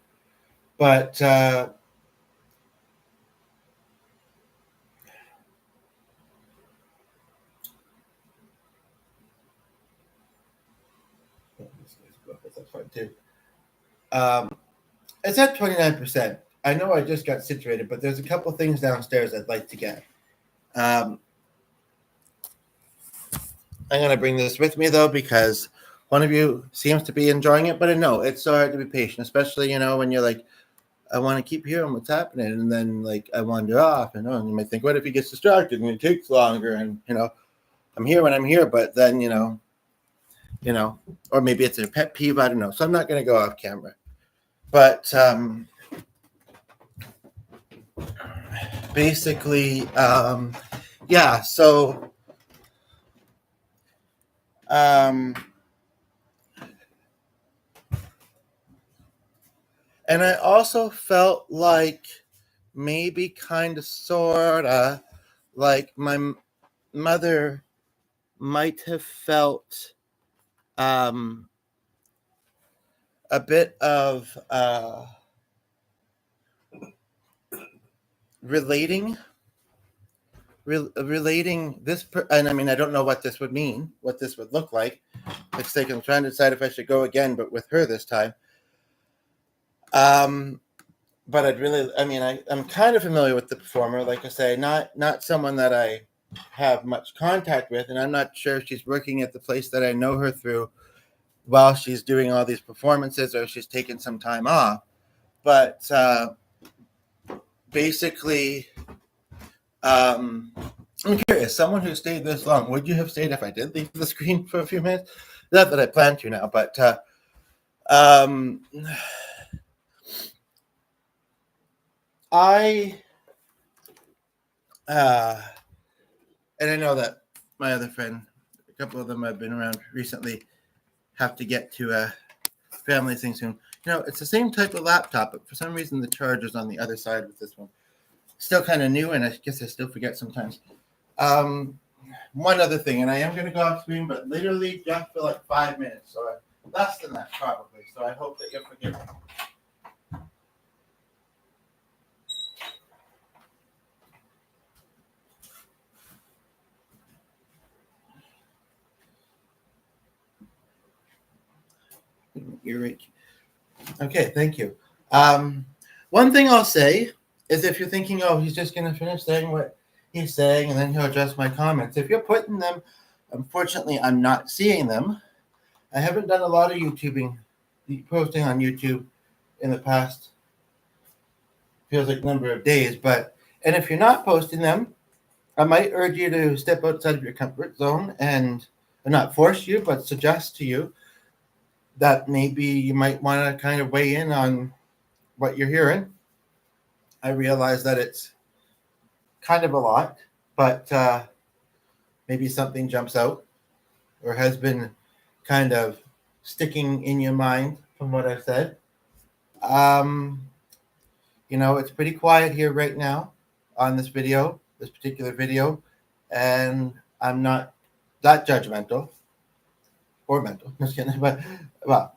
Speaker 1: But that's fine too. It's at 29%. I know I just got situated, but there's a couple things downstairs I'd like to get. I'm going to bring this with me, though, because one of you seems to be enjoying it, but I know it's so hard to be patient, especially, when you're like, I want to keep hearing what's happening, and then, I wander off, and you might think, what if he gets distracted and it takes longer, and, I'm here when I'm here, but then, or maybe it's a pet peeve, I don't know, so I'm not going to go off camera. But basically, yeah, so and I also felt like maybe kind of sort of like my mother might have felt a bit of relating this and I mean, I don't know what this would mean, what this would look like. It's like I'm trying to decide if I should go again, but with her this time. But I'm kind of familiar with the performer, like I say, not someone that I have much contact with, and I'm not sure if she's working at the place that I know her through while she's doing all these performances, or if she's taking some time off. But basically, I'm curious, someone who stayed this long, would you have stayed if I did leave the screen for a few minutes? Not that I plan to now, but and I know that my other friend, a couple of them I've been around recently, have to get to a family thing soon. It's the same type of laptop, but for some reason the charger's on the other side with this one. Still kind of new, and I guess I still forget sometimes. One other thing, and I am going to go off screen, but literally just for like 5 minutes, or less than that probably. So I hope that you'll forgive me. Okay, thank you. One thing I'll say is, if you're thinking, oh, he's just going to finish saying what he's saying and then he'll address my comments. If you're putting them, unfortunately, I'm not seeing them. I haven't done a lot of posting on YouTube in the past, feels like number of days. And if you're not posting them, I might urge you to step outside of your comfort zone and not force you, but suggest to you that maybe you might want to kind of weigh in on what you're hearing. I realize that it's kind of a lot, but maybe something jumps out or has been kind of sticking in your mind from what I've said. It's pretty quiet here right now on this particular video, and I'm not that judgmental or mental, just kidding, but well,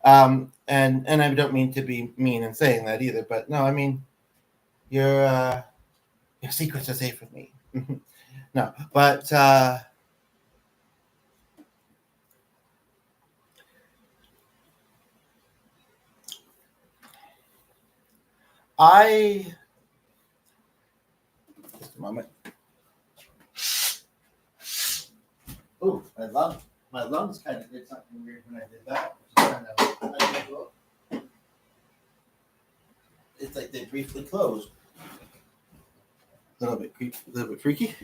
Speaker 1: and I don't mean to be mean in saying that either, but no, I mean, your secrets are safe with me. No, but just a moment. Oh, my lungs kind of did something weird when I did that. it's like they briefly closed. A little bit freaky.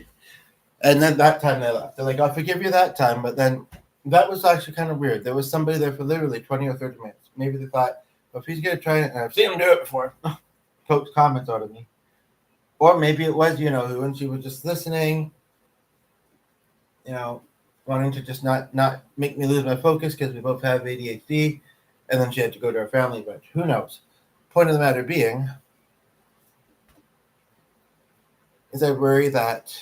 Speaker 1: And then that time they left. They're like, I'll forgive you that time. But then that was actually kind of weird. There was somebody there for literally 20 or 30 minutes. Maybe they thought, well, if he's going to try it, and I've seen him do it before, poked comments out of me. Or maybe it was, who, and she was just listening, wanting to just not make me lose my focus because we both have ADHD. And then she had to go to her family event. Who knows? Point of the matter being is I worry that,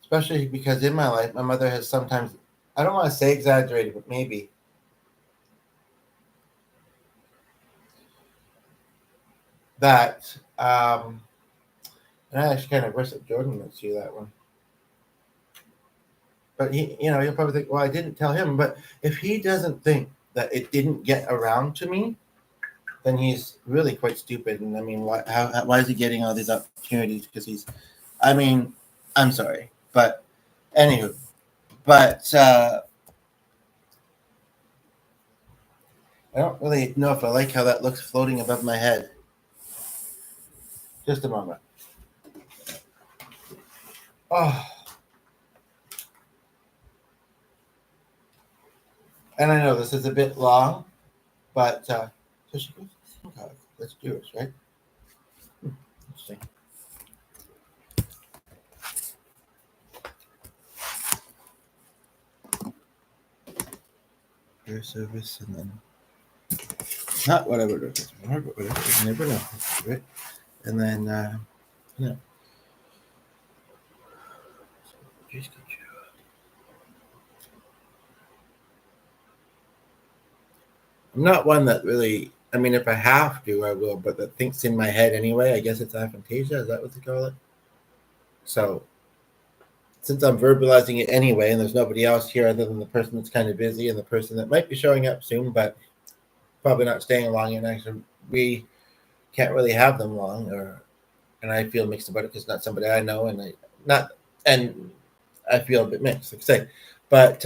Speaker 1: especially because in my life, my mother has sometimes, I don't want to say exaggerated, but maybe, that, and I actually kind of wish that Jordan would see that one. But he'll probably think, well, I didn't tell him. But if he doesn't think that it didn't get around to me, then he's really quite stupid. And I mean, why is he getting all these opportunities? Because I'm sorry. But anywho, I don't really know if I like how that looks floating above my head. Just a moment. Oh. And I know this is a bit long, but so she goes, oh, that's Jewish, right? Interesting. Prayer service, and then not what I would have more, but whatever. You never know, right? And then, I'm not one that really, if I have to, I will, but that thinks in my head anyway. I guess it's aphantasia. Is that what they call it? So, since I'm verbalizing it anyway, and there's nobody else here other than the person that's kind of busy and the person that might be showing up soon, but probably not staying long, and actually we can't really have them long, and I feel mixed about it because it's not somebody I know, and I feel a bit mixed, like I say, but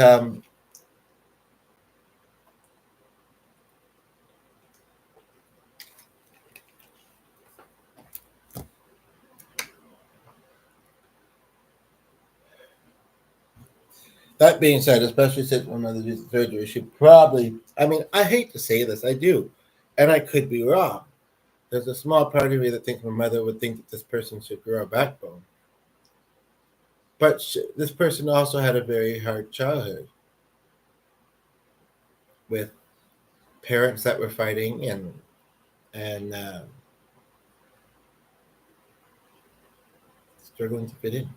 Speaker 1: that being said, especially since my mother did the surgery, she probably, I hate to say this, I do, and I could be wrong. There's a small part of me that thinks my mother would think that this person should grow a backbone. But this person also had a very hard childhood with parents that were fighting and struggling to fit in.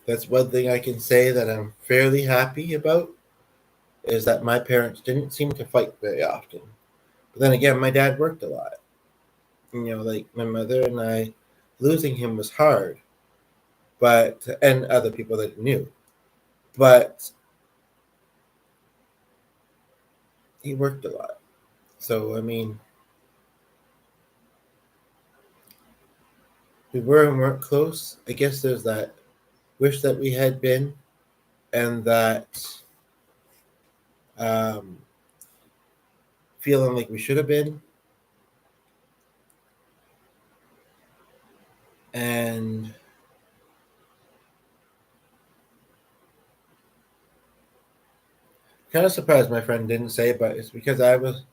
Speaker 1: That's one thing I can say that I'm fairly happy about, is that my parents didn't seem to fight very often. But then again, my dad worked a lot. Like my mother and I, losing him was hard, and other people that knew. But he worked a lot. So, we were and weren't close. I guess there's that wish that we had been, and that feeling like we should have been. And kind of surprised my friend didn't say, but it's because I was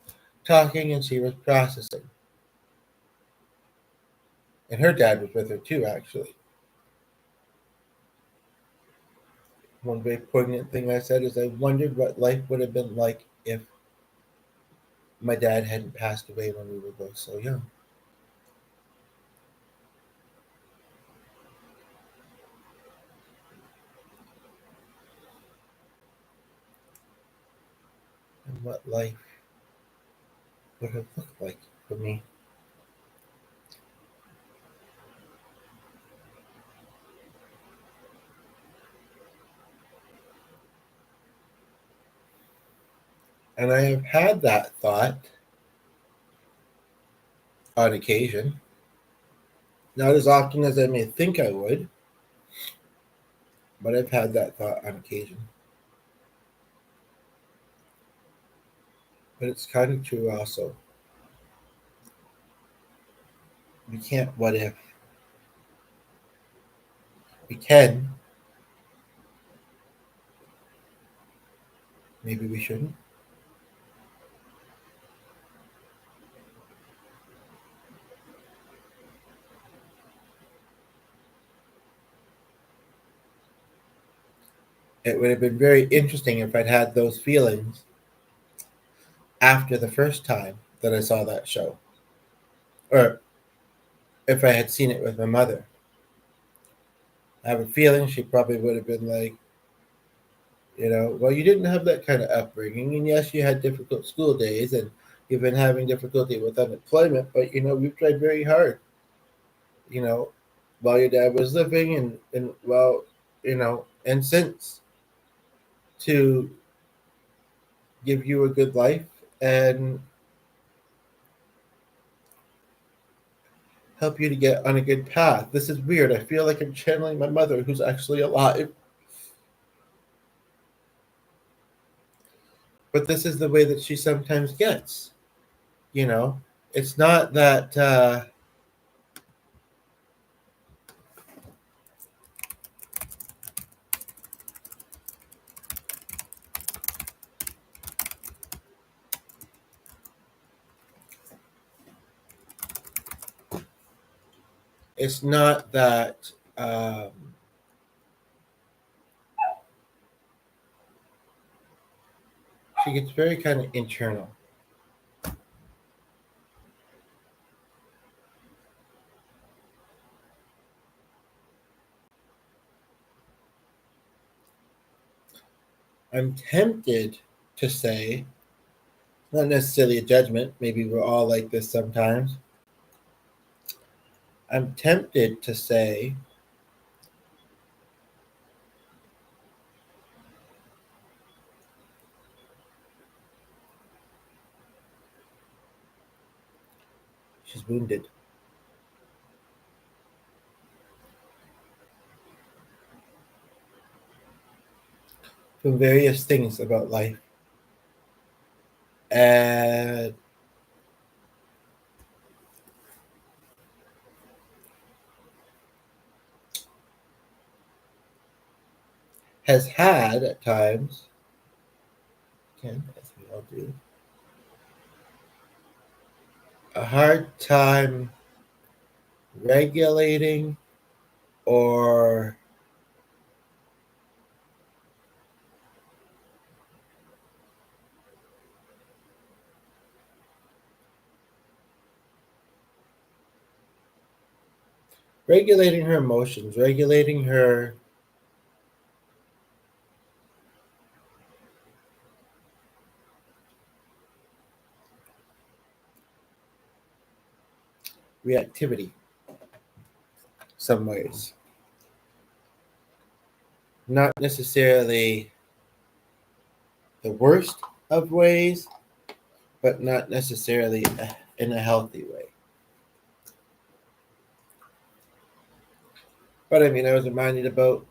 Speaker 1: talking and she was processing. And her dad was with her too, actually. One very poignant thing I said is I wondered what life would have been like if my dad hadn't passed away when we were both so young. And what life would have looked like for me. And I have had that thought on occasion. Not as often as I may think I would. But I've had that thought on occasion. But it's kind of true also. We can't what if. We can. Maybe we shouldn't. It would have been very interesting if I'd had those feelings after the first time that I saw that show. Or if I had seen it with my mother. I have a feeling she probably would have been like, well, you didn't have that kind of upbringing. And yes, you had difficult school days and you've been having difficulty with unemployment, but, we've tried very hard, you know, while your dad was living and well, and since to give you a good life and help you to get on a good path. This is weird. I feel like I'm channeling my mother who's actually alive. But this is the way that she sometimes gets. You know, it's not that it's not that she gets very kind of internal. I'm tempted to say, not necessarily a judgment, maybe we're all like this sometimes. I'm tempted to say she's wounded from various things about life. And has had at times, again, as we all do, a hard time regulating or regulating her emotions, regulating her reactivity some ways. Not necessarily the worst of ways, but not necessarily in a healthy way. But I mean, I was reminded about,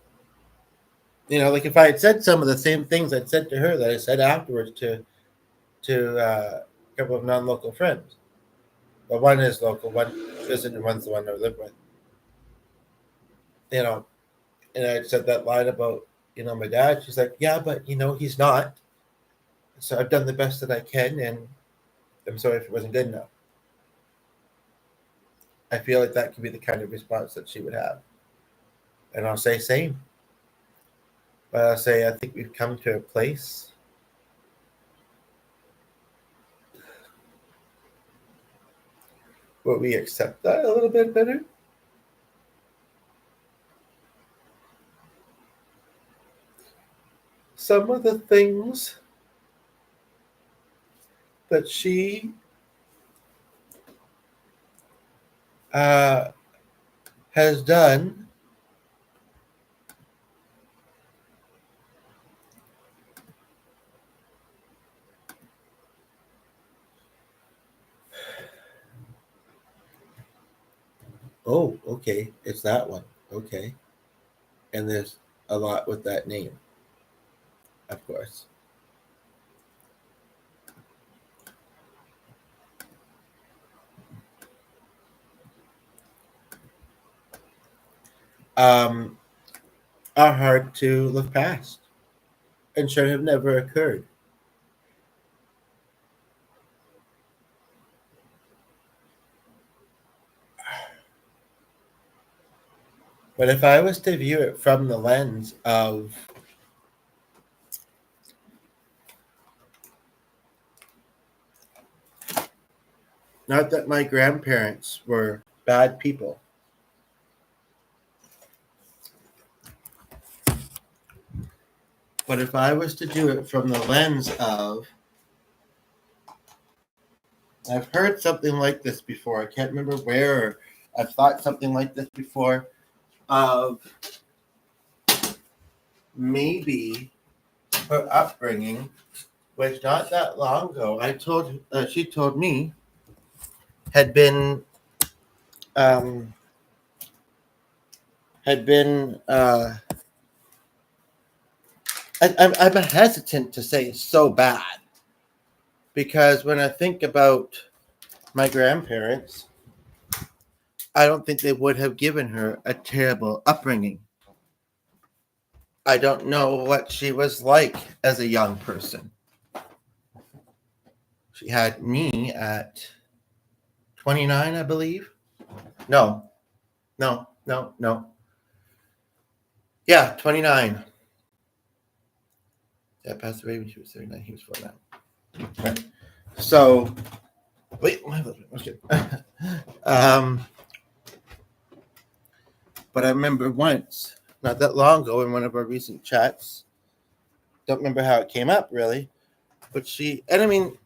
Speaker 1: like if I had said some of the same things I'd said to her that I said afterwards to a couple of non-local friends. But one is local, one isn't, and one's the one I live with. You know, and I said that line about, my dad. She's like, yeah, but he's not. So I've done the best that I can, and I'm sorry if it wasn't good enough. I feel like that could be the kind of response that she would have. And I'll say same. But I'll say I think we've come to a place where we accept that a little bit better. Some of the things that she uh, has done oh, okay, it's that one. Okay. And there's a lot with that name, of course. Are hard to look past and should have never occurred. But if I was to view it from the lens of not that my grandparents were bad people, but if I was to do it from the lens of, I've heard something like this before. I can't remember where. I've thought something like this before. Of maybe her upbringing was not that long ago. She told me had been I'm hesitant to say so bad because when I think about my grandparents, I don't think they would have given her a terrible upbringing. I don't know what she was like as a young person. She had me at 29, I believe. No. Yeah, 29. Yeah, passed away when she was 39. He was 49. Right. So, wait, my husband. Okay. But I remember once, not that long ago, in one of our recent chats, don't remember how it came up really, but and I mean,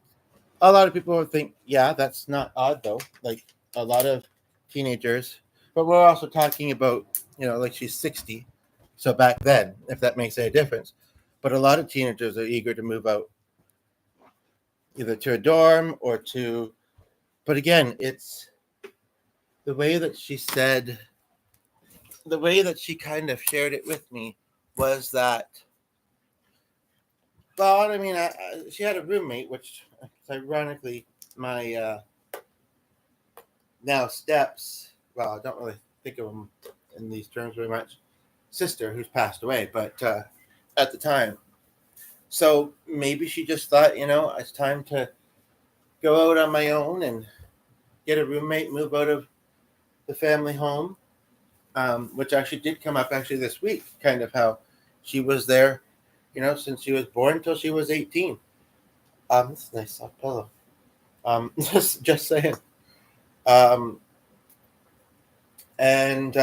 Speaker 1: a lot of people would think, yeah, that's not odd though. Like a lot of teenagers, but we're also talking about, like she's 60. So back then, if that makes any difference, but a lot of teenagers are eager to move out either to a dorm or to, but again, it's the way that she said, the way that she kind of shared it with me was that, well, I mean, she had a roommate, which ironically, my now steps, well, I don't really think of him in these terms very much, sister who's passed away, but at the time. So maybe she just thought, it's time to go out on my own and get a roommate, move out of the family home, which actually did come up actually this week, kind of how she was there, since she was born until she was 18. This is a nice soft pillow. Just saying. And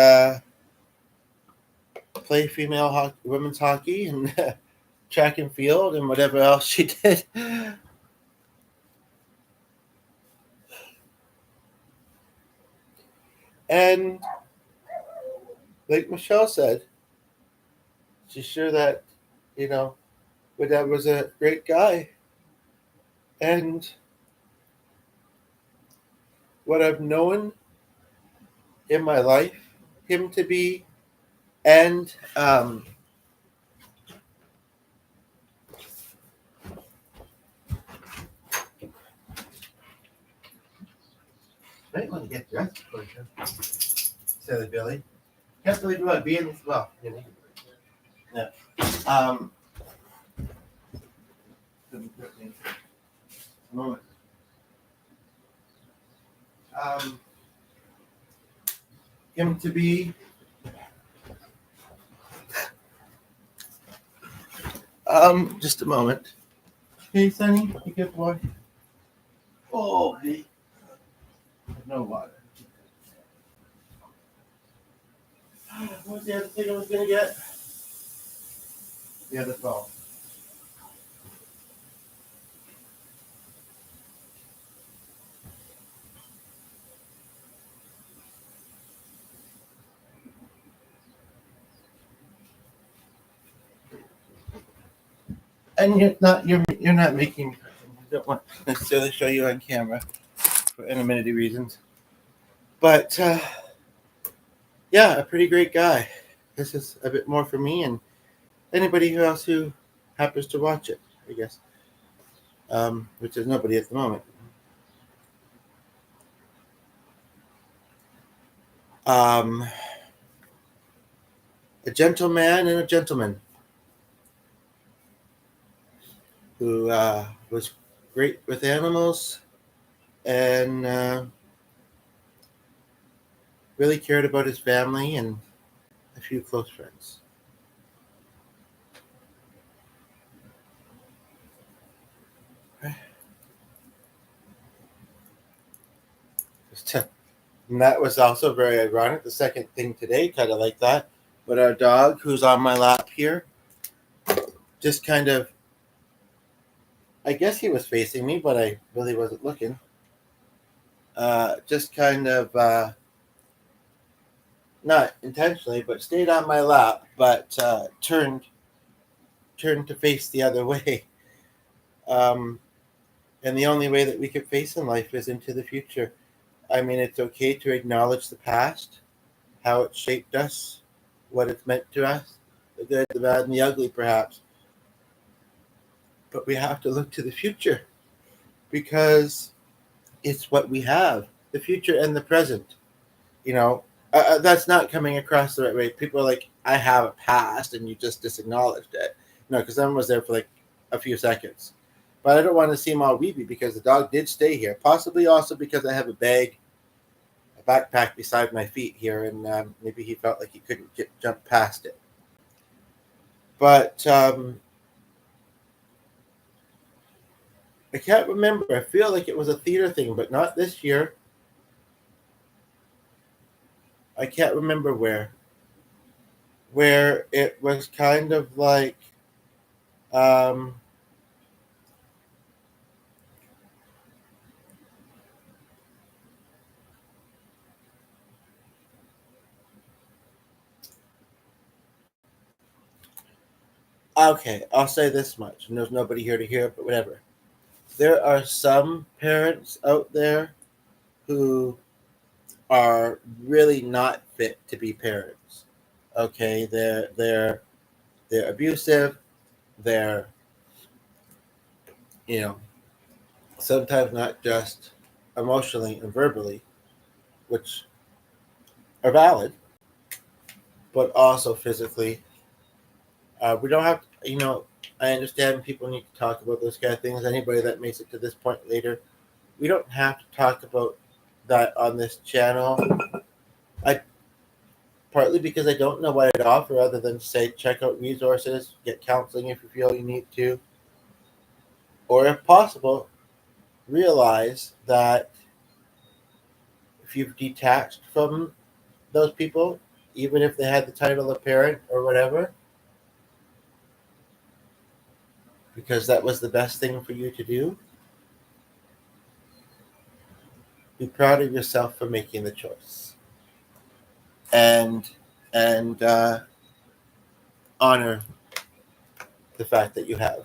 Speaker 1: play female women's hockey and track and field and whatever else she did. And like Michelle said, she's sure that, my dad was a great guy. And what I've known in my life him to be, and might want to get dressed for you, silly Billy. Can't believe you want to be in this. Well, yeah. Moment. Him to be just a moment. Hey, Sonny, you good boy? Oh, hey. No water. What's the other thing I was gonna get? The other phone. And you're not making. I don't want to necessarily show you on camera for anonymity reasons, but yeah, a pretty great guy. This is a bit more for me, and anybody else who happens to watch it, I guess. Which is nobody at the moment. A gentleman and a gentleman who was great with animals and really cared about his family and a few close friends. And that was also very ironic. The second thing today, kind of like that. But our dog, who's on my lap here, just kind of, I guess he was facing me, but I really wasn't looking. Just kind of, not intentionally, but stayed on my lap, but turned to face the other way. Um, and the only way that we can face in life is into the future. I mean, it's okay to acknowledge the past, how it shaped us, what it's meant to us, the good, the bad, and the ugly, perhaps. But we have to look to the future because it's what we have, the future and the present. You know, that's not coming across the right way. People are like, I have a past, and you just disacknowledged it. No, because someone was there for like a few seconds. But I don't want to seem all weepy because the dog did stay here. Possibly also because I have a backpack beside my feet here, and maybe he felt like he couldn't jump past it. But I can't remember. I feel like it was a theater thing, but not this year. I can't remember where. Where it was kind of like um, okay, I'll say this much, and there's nobody here to hear it, but whatever. There are some parents out there who are really not fit to be parents. Okay, they're abusive. They're, you know, sometimes not just emotionally and verbally, which are valid, but also physically. We don't have, I understand people need to talk about those kind of things. Anybody that makes it to this point later, we don't have to talk about that on this channel. I partly because I don't know what I'd offer other than say check out resources, get counseling if you feel you need to, or if possible, realize that if you've detached from those people, even if they had the title of parent or whatever, because that was the best thing for you to do, be proud of yourself for making the choice, and and honor the fact that you have.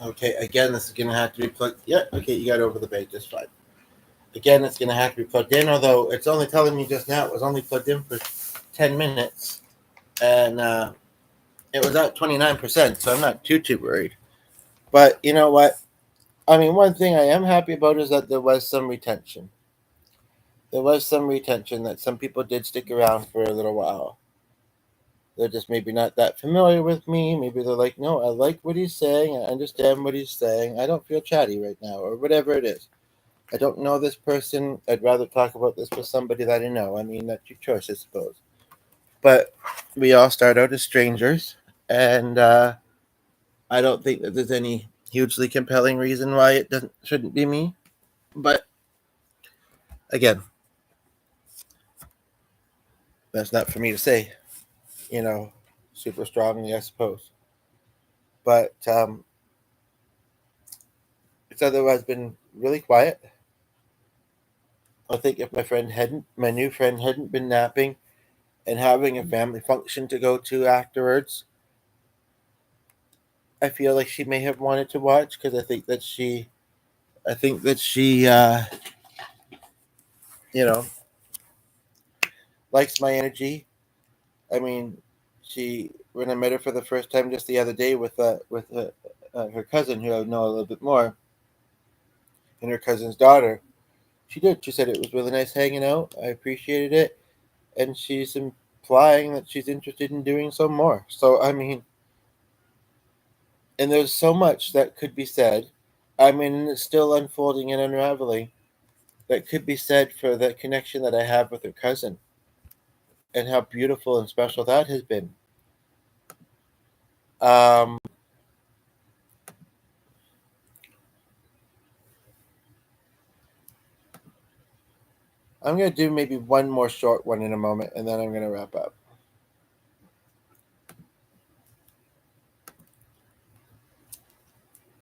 Speaker 1: Okay, again, this is going to have to be plugged. Yeah, okay, you got over the bait just fine. Again, it's going to have to be plugged in, although it's only telling me just now it was only plugged in for 10 minutes, and it was at 29%, so I'm not too worried. But you know what? I mean, one thing I am happy about is that there was some retention. There was some retention that some people did stick around for a little while. They're just maybe not that familiar with me. Maybe they're like, no, I like what he's saying. I understand what he's saying. I don't feel chatty right now, or whatever it is. I don't know this person. I'd rather talk about this with somebody that I know. I mean, that's your choice, I suppose. But we all start out as strangers, and I don't think that there's any hugely compelling reason why it shouldn't be me. But again, that's not for me to say, super strongly, I suppose. But it's otherwise been really quiet. I think if my new friend hadn't been napping and having a family function to go to afterwards, I feel like she may have wanted to watch because I think that she, you know, likes my energy. I mean, when I met her for the first time just the other day with her cousin, who I know a little bit more, and her cousin's daughter, she did. She said it was really nice hanging out. I appreciated it, and she's implying that she's interested in doing some more. So I mean, and there's so much that could be said. I mean, it's still unfolding and unraveling. That could be said for the connection that I have with her cousin and how beautiful and special that has been. Um, I'm going to do maybe one more short one in a moment, and then I'm going to wrap up.